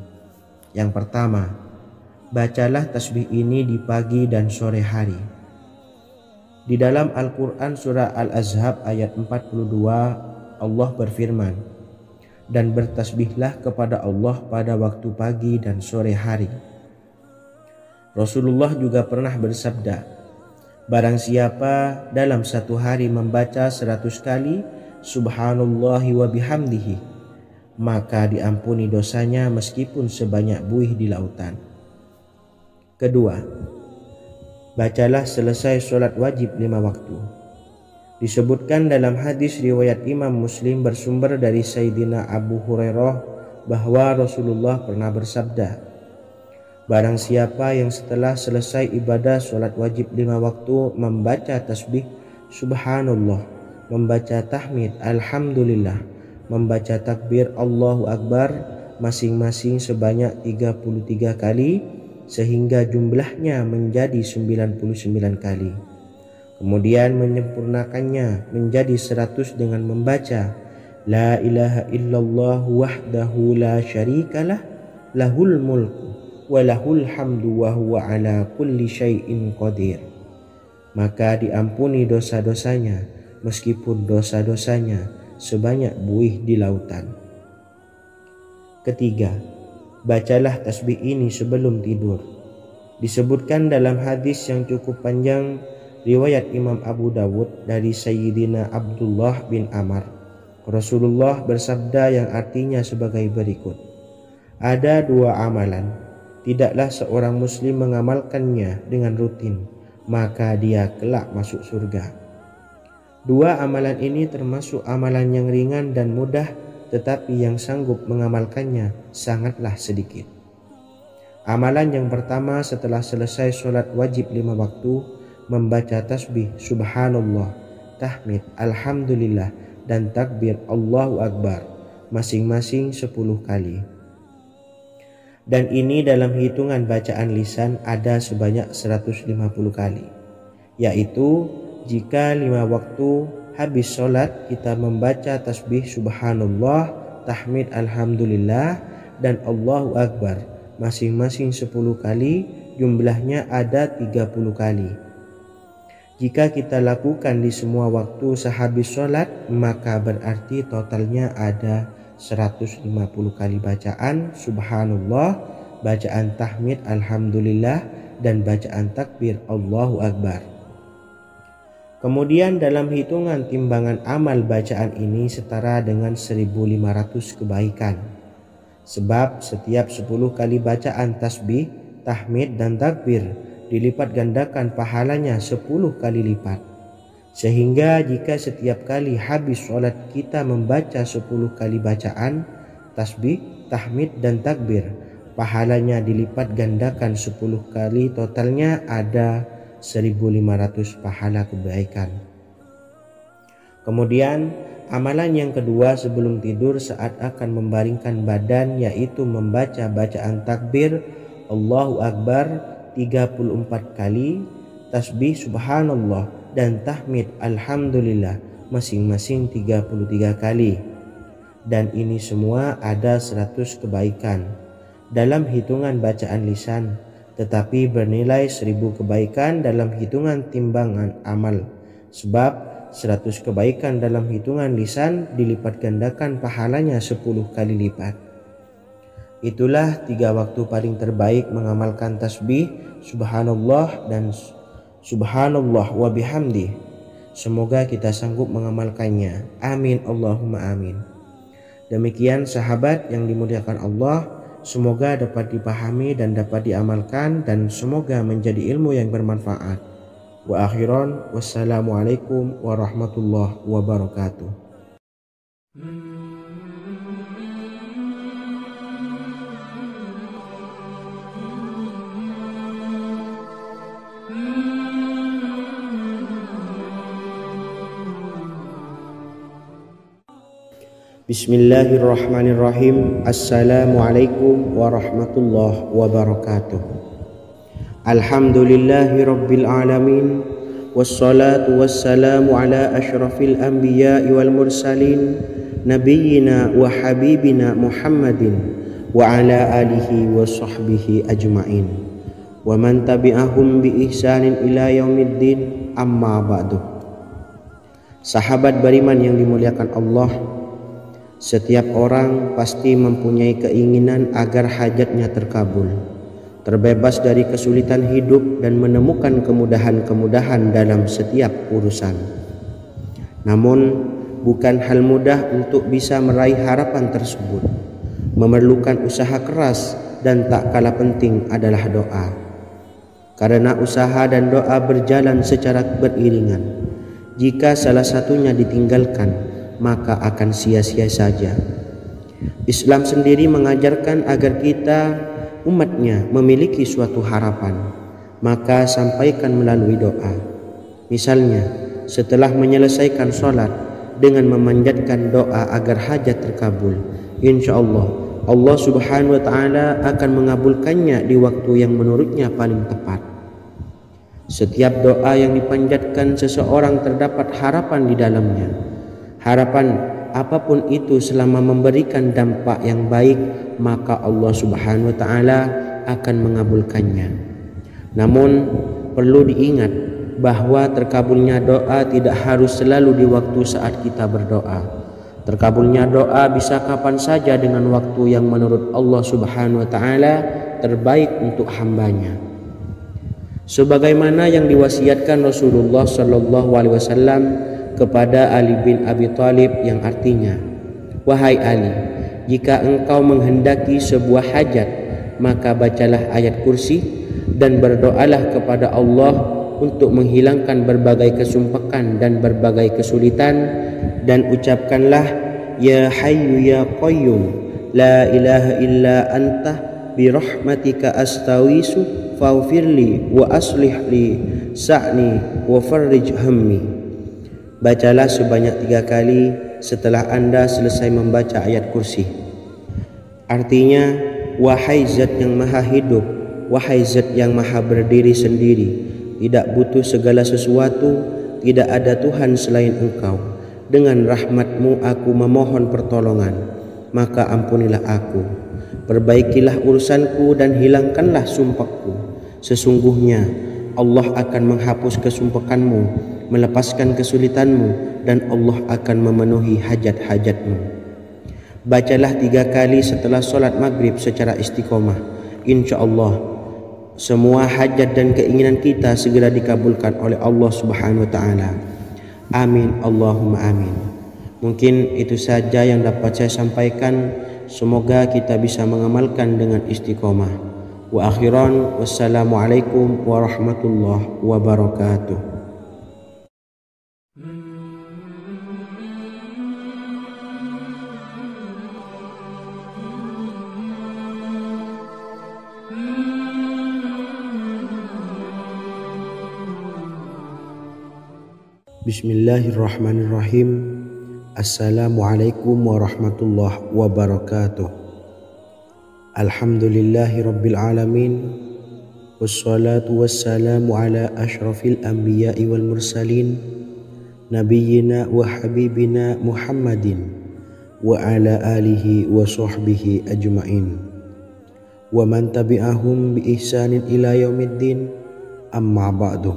Yang pertama, bacalah tasbih ini di pagi dan sore hari. Di dalam Al-Quran surah Al-Ahzab ayat 42, Allah berfirman, dan bertasbihlah kepada Allah pada waktu pagi dan sore hari. Rasulullah juga pernah bersabda, barang siapa dalam satu hari membaca 100 kali Subhanallahi wa bihamdihi, maka diampuni dosanya meskipun sebanyak buih di lautan. Kedua, bacalah selesai sholat wajib 5 waktu. Disebutkan dalam hadis riwayat Imam Muslim bersumber dari Sayyidina Abu Hurairah bahwa Rasulullah pernah bersabda, barang siapa yang setelah selesai ibadah sholat wajib 5 waktu membaca tasbih Subhanallah, membaca tahmid Alhamdulillah, membaca takbir Allahu Akbar masing-masing sebanyak 33 kali, sehingga jumlahnya menjadi 99 kali. Kemudian menyempurnakannya menjadi 100 dengan membaca La ilaha illallah wahdahu la syarikalah lahul mulku wa lahul hamdu wa huwa ala kulli syai'in qadir. Maka diampuni dosa-dosanya meskipun dosa-dosanya sebanyak buih di lautan. Ketiga, bacalah tasbih ini sebelum tidur. Disebutkan dalam hadis yang cukup panjang riwayat Imam Abu Dawud dari Sayyidina Abdullah bin Amr, Rasulullah bersabda yang artinya sebagai berikut, ada 2 amalan, tidaklah seorang muslim mengamalkannya dengan rutin, maka dia kelak masuk surga. 2 amalan ini termasuk amalan yang ringan dan mudah, tetapi yang sanggup mengamalkannya sangatlah sedikit. Amalan yang pertama setelah selesai sholat wajib 5 waktu, membaca tasbih Subhanallah, tahmid Alhamdulillah, dan takbir Allahu Akbar masing-masing 10 kali. Dan ini dalam hitungan bacaan lisan ada sebanyak 150 kali, yaitu jika 5 waktu habis sholat kita membaca tasbih Subhanallah, tahmid Alhamdulillah, dan Allahu Akbar masing-masing 10 kali, jumlahnya ada 30 kali. Jika kita lakukan di semua waktu sehabis sholat, maka berarti totalnya ada 150 kali bacaan Subhanallah, bacaan tahmid Alhamdulillah, dan bacaan takbir Allahu Akbar. Kemudian dalam hitungan timbangan amal bacaan ini setara dengan 1500 kebaikan. Sebab setiap 10 kali bacaan tasbih, tahmid, dan takbir dilipat gandakan pahalanya 10 kali lipat. Sehingga jika setiap kali habis sholat kita membaca 10 kali bacaan tasbih, tahmid, dan takbir, pahalanya dilipat gandakan 10 kali, totalnya ada 1500 pahala kebaikan. Kemudian amalan yang kedua sebelum tidur saat akan membaringkan badan, yaitu membaca bacaan takbir Allahu Akbar 34 kali, tasbih Subhanallah, dan tahmid Alhamdulillah masing-masing 33 kali. Dan ini semua ada 100 kebaikan dalam hitungan bacaan lisan, tetapi bernilai 1000 kebaikan dalam hitungan timbangan amal. Sebab 100 kebaikan dalam hitungan lisan dilipat gandakan pahalanya 10 kali lipat. Itulah 3 waktu paling terbaik mengamalkan tasbih subhanallah dan subhanallah wa bihamdih. Semoga kita sanggup mengamalkannya. Amin Allahumma amin. Demikian sahabat yang dimuliakan Allah, semoga dapat dipahami dan dapat diamalkan dan semoga menjadi ilmu yang bermanfaat. Wa akhiran, wassalamualaikum warahmatullahi wabarakatuh. Bismillahirrahmanirrahim. Assalamualaikum warahmatullahi wabarakatuh. Alhamdulillahi rabbil alamin. Wassalatu wassalamu ala ashrafil anbiya'i wal mursalin nabiyyina wa habibina Muhammadin wa ala alihi wa sahbihi ajma'in wa man tabi'ahum bi ihsanin ila yaumiddin, amma ba'du. Sahabat beriman yang dimuliakan Allah, setiap orang pasti mempunyai keinginan agar hajatnya terkabul, terbebas dari kesulitan hidup dan menemukan kemudahan-kemudahan dalam setiap urusan. Namun, bukan hal mudah untuk bisa meraih harapan tersebut. Memerlukan usaha keras dan tak kalah penting adalah doa. Karena usaha dan doa berjalan secara beriringan. Jika salah satunya ditinggalkan, maka akan sia-sia saja. Islam sendiri mengajarkan agar kita umatnya memiliki suatu harapan, maka sampaikan melalui doa. Misalnya, setelah menyelesaikan sholat dengan memanjatkan doa agar hajat terkabul, insya Allah subhanahu wa ta'ala akan mengabulkannya di waktu yang menurutnya paling tepat. Setiap doa yang dipanjatkan seseorang terdapat harapan di dalamnya. Harapan apapun itu selama memberikan dampak yang baik, maka Allah subhanahu wa ta'ala akan mengabulkannya. Namun perlu diingat bahwa terkabulnya doa tidak harus selalu di waktu saat kita berdoa. Terkabulnya doa bisa kapan saja dengan waktu yang menurut Allah subhanahu wa ta'ala terbaik untuk hambanya. Sebagaimana yang diwasiatkan Rasulullah sallallahu alaihi wasallam kepada Ali bin Abi Thalib, yang artinya, wahai Ali, jika engkau menghendaki sebuah hajat, maka bacalah ayat kursi dan berdoalah kepada Allah untuk menghilangkan berbagai kesumpakan dan berbagai kesulitan, dan ucapkanlah, ya hayyu ya qayyum la ilaha illa anta birahmatika astawisu faghfirli wa aslih li sa'ni wa farrij hammi. Bacalah sebanyak 3 kali setelah Anda selesai membaca ayat kursi. Artinya, wahai zat yang maha hidup, wahai zat yang maha berdiri sendiri, tidak butuh segala sesuatu, tidak ada Tuhan selain Engkau. Dengan rahmat-Mu aku memohon pertolongan, maka ampunilah aku. Perbaikilah urusanku dan hilangkanlah sumpahku. Sesungguhnya Allah akan menghapus kesumpahanmu, melepaskan kesulitanmu, dan Allah akan memenuhi hajat-hajatmu. Bacalah 3 kali setelah solat maghrib secara istiqomah. Insya Allah semua hajat dan keinginan kita segera dikabulkan oleh Allah subhanahu wa ta'ala. Amin Allahumma amin. Mungkin itu saja yang dapat saya sampaikan. Semoga kita bisa mengamalkan dengan istiqomah. Wa akhiran, wassalamualaikum warahmatullahi wabarakatuh. Bismillahirrahmanirrahim. Assalamualaikum warahmatullahi wabarakatuh. Alhamdulillahi rabbil alamin. Wassalatu wassalamu ala ashrafil anbiya'i wal mursalin nabiyyina wa habibina Muhammadin wa ala alihi wa sahbihi ajma'in wa man tabi'ahum bi ihsanin ila yaumiddin, amma ba'du.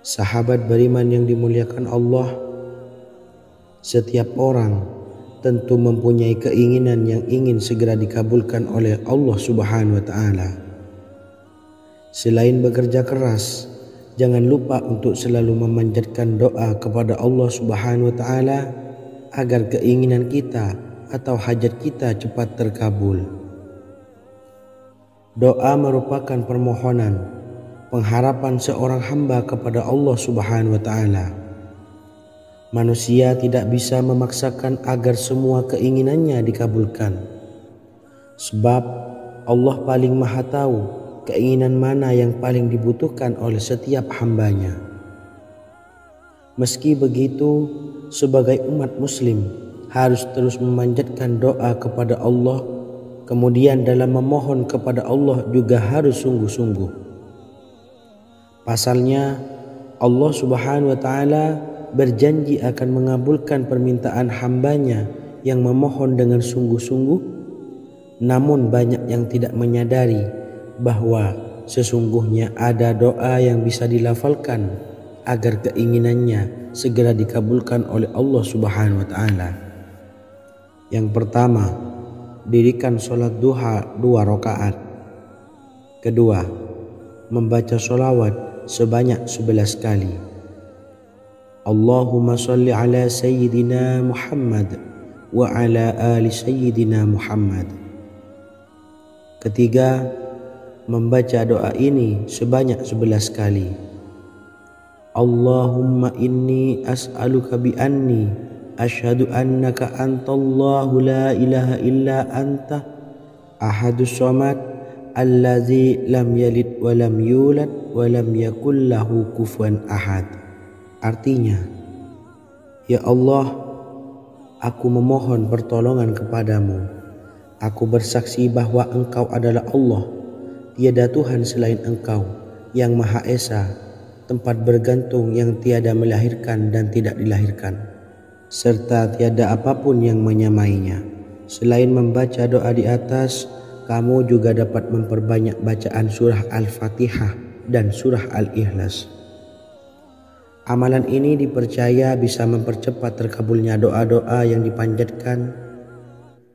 Sahabat beriman yang dimuliakan Allah, setiap orang tentu mempunyai keinginan yang ingin segera dikabulkan oleh Allah Subhanahu wa Ta'ala. Selain bekerja keras, jangan lupa untuk selalu memanjatkan doa kepada Allah Subhanahu wa Ta'ala agar keinginan kita atau hajat kita cepat terkabul. Doa merupakan permohonan, pengharapan seorang hamba kepada Allah Subhanahu wa Ta'ala. Manusia tidak bisa memaksakan agar semua keinginannya dikabulkan, sebab Allah paling maha tahu keinginan mana yang paling dibutuhkan oleh setiap hambanya. Meski begitu, sebagai umat muslim harus terus memanjatkan doa kepada Allah, kemudian dalam memohon kepada Allah juga harus sungguh-sungguh. Pasalnya Allah Subhanahu wa Ta'ala berjanji akan mengabulkan permintaan hambanya yang memohon dengan sungguh-sungguh. Namun banyak yang tidak menyadari bahwa sesungguhnya ada doa yang bisa dilafalkan agar keinginannya segera dikabulkan oleh Allah Subhanahu wa Ta'ala. Yang pertama, dirikan sholat duha 2 rakaat. Kedua, membaca sholawat sebanyak 11 kali. Allahumma salli ala Sayyidina Muhammad wa ala ali Sayyidina Muhammad. Ketiga, membaca doa ini sebanyak 11 kali. Allahumma inni as'aluka bi anni asyhadu annaka antallahu la ilaha illa anta ahadus samad allazi lam yalid wa lam yulad wa lam yakul lahu kufuwan ahad. Artinya, ya Allah, aku memohon pertolongan kepadamu. Aku bersaksi bahwa Engkau adalah Allah, tiada Tuhan selain Engkau, yang Maha Esa, tempat bergantung yang tiada melahirkan dan tidak dilahirkan, serta tiada apapun yang menyamainya. Selain membaca doa di atas, kamu juga dapat memperbanyak bacaan surah Al-Fatihah dan surah Al-Ikhlas. Amalan ini dipercaya bisa mempercepat terkabulnya doa-doa yang dipanjatkan.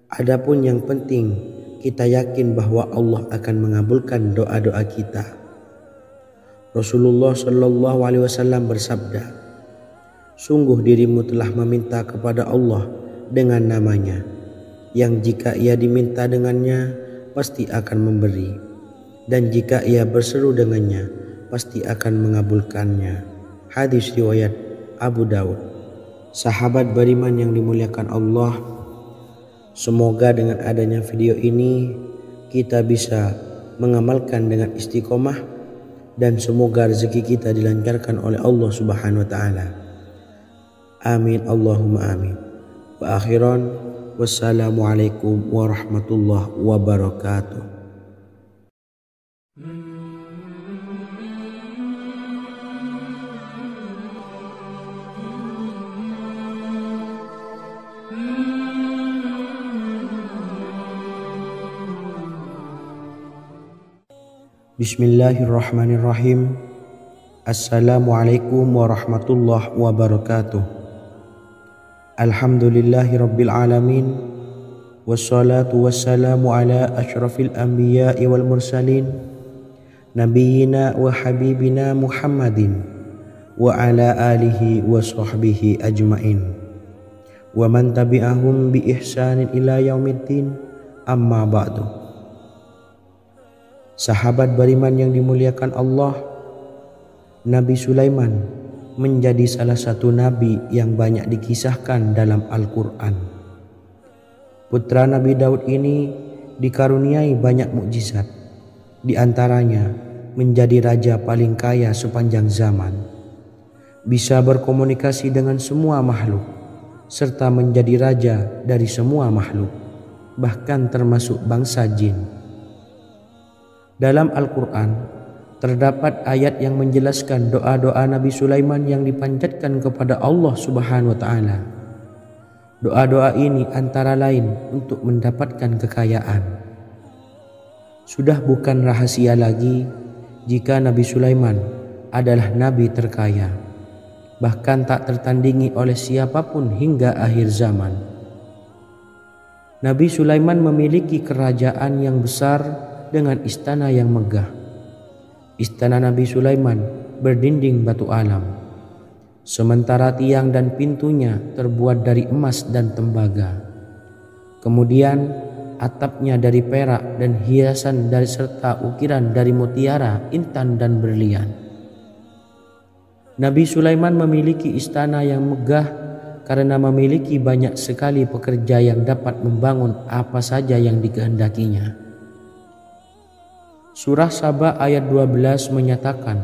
Adapun yang penting, kita yakin bahwa Allah akan mengabulkan doa-doa kita. Rasulullah Shallallahu Alaihi Wasallam bersabda, sungguh dirimu telah meminta kepada Allah dengan namanya, yang jika ia diminta dengannya, pasti akan memberi, dan jika ia berseru dengannya, pasti akan mengabulkannya. Hadis riwayat Abu Daud. Sahabat beriman yang dimuliakan Allah, semoga dengan adanya video ini kita bisa mengamalkan dengan istiqomah, dan semoga rezeki kita dilancarkan oleh Allah Subhanahu wa Ta'ala. Amin Allahumma amin. Wa akhiran, wassalamualaikum warahmatullahi wabarakatuh. Bismillahirrahmanirrahim. Assalamualaikum warahmatullahi wabarakatuh. Alhamdulillahi rabbil alamin, wassalatu wassalamu ala asyrafil anbiya'i wal mursalin, nabiyyina wa habibina Muhammadin wa ala alihi wa sahbihi ajmain, wa man tabi'ahum bi ihsanin ila yaumiddin, amma ba'du. Sahabat beriman yang dimuliakan Allah, Nabi Sulaiman menjadi salah satu nabi yang banyak dikisahkan dalam Al-Quran. Putra Nabi Daud ini dikaruniai banyak mukjizat, di antaranya menjadi raja paling kaya sepanjang zaman, bisa berkomunikasi dengan semua makhluk, serta menjadi raja dari semua makhluk, bahkan termasuk bangsa jin. Dalam Al-Quran terdapat ayat yang menjelaskan doa-doa Nabi Sulaiman yang dipanjatkan kepada Allah Subhanahu wa Ta'ala. Doa-doa ini antara lain untuk mendapatkan kekayaan. Sudah bukan rahasia lagi jika Nabi Sulaiman adalah nabi terkaya, bahkan tak tertandingi oleh siapapun hingga akhir zaman. Nabi Sulaiman memiliki kerajaan yang besar dengan istana yang megah. Istana Nabi Sulaiman berdinding batu alam, sementara tiang dan pintunya terbuat dari emas dan tembaga. Kemudian atapnya dari perak dan hiasan dari serta ukiran dari mutiara, intan dan berlian. Nabi Sulaiman memiliki istana yang megah karena memiliki banyak sekali pekerja yang dapat membangun apa saja yang dikehendakinya. Surah Saba ayat 12 menyatakan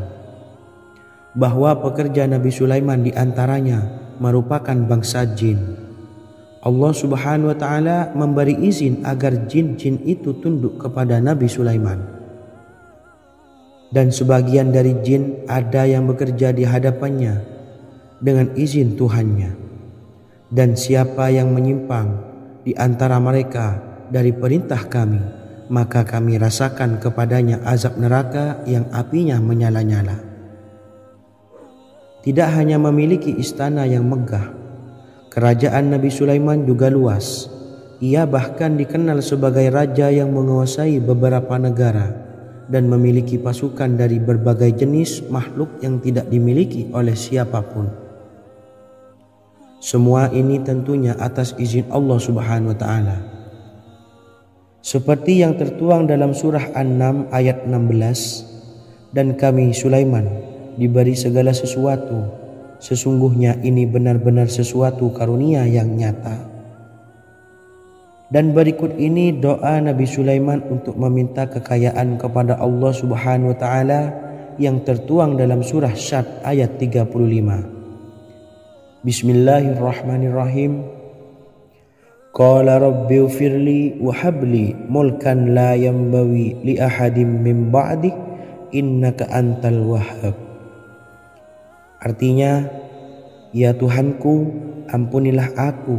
bahwa pekerja Nabi Sulaiman diantaranya merupakan bangsa jin. Allah Subhanahu wa Ta'ala memberi izin agar jin-jin itu tunduk kepada Nabi Sulaiman. Dan sebagian dari jin ada yang bekerja di hadapannya dengan izin Tuhannya. Dan siapa yang menyimpang di antara mereka dari perintah kami, maka kami rasakan kepadanya azab neraka yang apinya menyala-nyala. Tidak hanya memiliki istana yang megah, kerajaan Nabi Sulaiman juga luas. Ia bahkan dikenal sebagai raja yang menguasai beberapa negara dan memiliki pasukan dari berbagai jenis makhluk yang tidak dimiliki oleh siapapun. Semua ini tentunya atas izin Allah Subhanahu wa Ta'ala. Seperti yang tertuang dalam surah An-Naml ayat 16, dan kami Sulaiman diberi segala sesuatu, sesungguhnya ini benar-benar sesuatu karunia yang nyata. Dan berikut ini doa Nabi Sulaiman untuk meminta kekayaan kepada Allah Subhanahu wa Ta'ala yang tertuang dalam surah Syad ayat 35. Bismillahirrahmanirrahim. Qala rabbi ufirli wa habli mulkan la yambawi li ahadim min ba'di innaka antal wahhab. Artinya, ya Tuhanku, ampunilah aku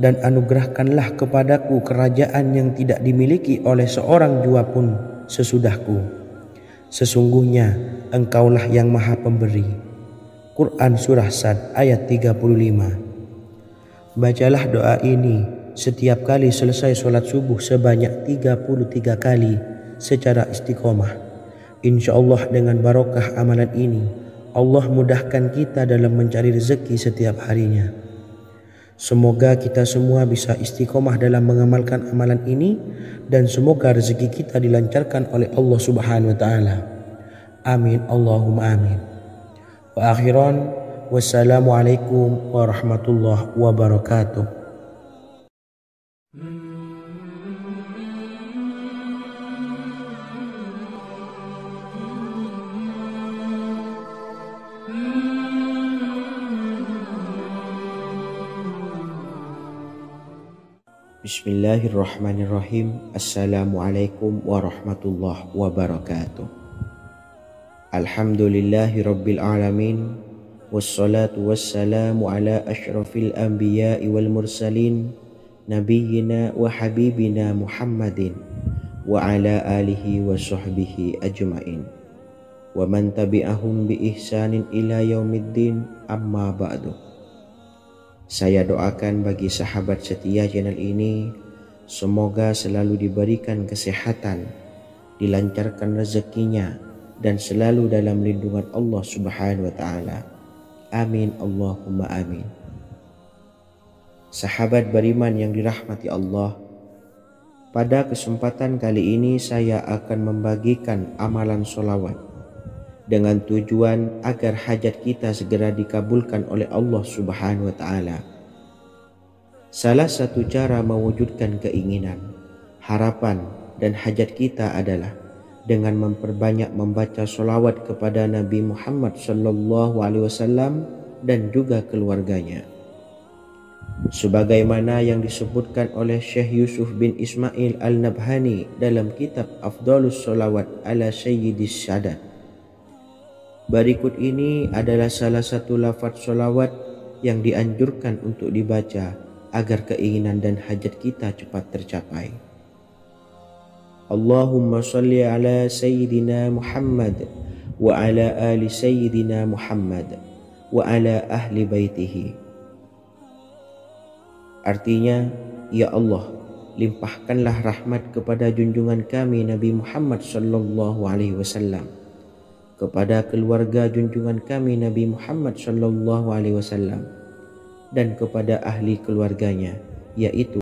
dan anugerahkanlah kepadaku kerajaan yang tidak dimiliki oleh seorang jua pun sesudahku. Sesungguhnya Engkaulah yang Maha Pemberi. Quran Surah Sad ayat 35. Bacalah doa ini setiap kali selesai sholat subuh sebanyak 33 kali secara istiqomah. Insya Allah dengan barokah amalan ini, Allah mudahkan kita dalam mencari rezeki setiap harinya. Semoga kita semua bisa istiqomah dalam mengamalkan amalan ini, dan semoga rezeki kita dilancarkan oleh Allah Subhanahu wa Ta'ala. Amin Allahumma amin. Wa akhiran, wassalamualaikum warahmatullahi wabarakatuh. Bismillahirrahmanirrahim. Assalamualaikum warahmatullahi wabarakatuh. Alhamdulillahi rabbil alamin. Wassalatu wassalamu ala ashrafil anbiya'i wal mursalin, nabiyyina wa habibina Muhammadin wa ala alihi wa sahbihi ajma'in wa man tabi'ahum bi ihsanin ila yaumiddin, amma ba'du. Saya doakan bagi sahabat setia channel ini, semoga selalu diberikan kesehatan, dilancarkan rezekinya, dan selalu dalam lindungan Allah Subhanahu wa Ta'ala. Amin Allahumma amin. Sahabat beriman yang dirahmati Allah, pada kesempatan kali ini saya akan membagikan amalan sholawat dengan tujuan agar hajat kita segera dikabulkan oleh Allah Subhanahu wa Ta'ala. Salah satu cara mewujudkan keinginan, harapan, dan hajat kita adalah dengan memperbanyak membaca sholawat kepada Nabi Muhammad SAW dan juga keluarganya. Sebagaimana yang disebutkan oleh Syekh Yusuf bin Ismail Al-Nabhani dalam kitab Afdhalus Sholawat ala Sayyidis Sadat. Berikut ini adalah salah satu lafaz sholawat yang dianjurkan untuk dibaca agar keinginan dan hajat kita cepat tercapai. Allahumma salli ala Sayyidina Muhammad wa ala ali sayyidina Muhammad wa ala ahli baitihi. Artinya, ya Allah, limpahkanlah rahmat kepada junjungan kami Nabi Muhammad sallallahu alaihi wasallam, kepada keluarga junjungan kami Nabi Muhammad sallallahu alaihi wasallam, dan kepada ahli keluarganya, yaitu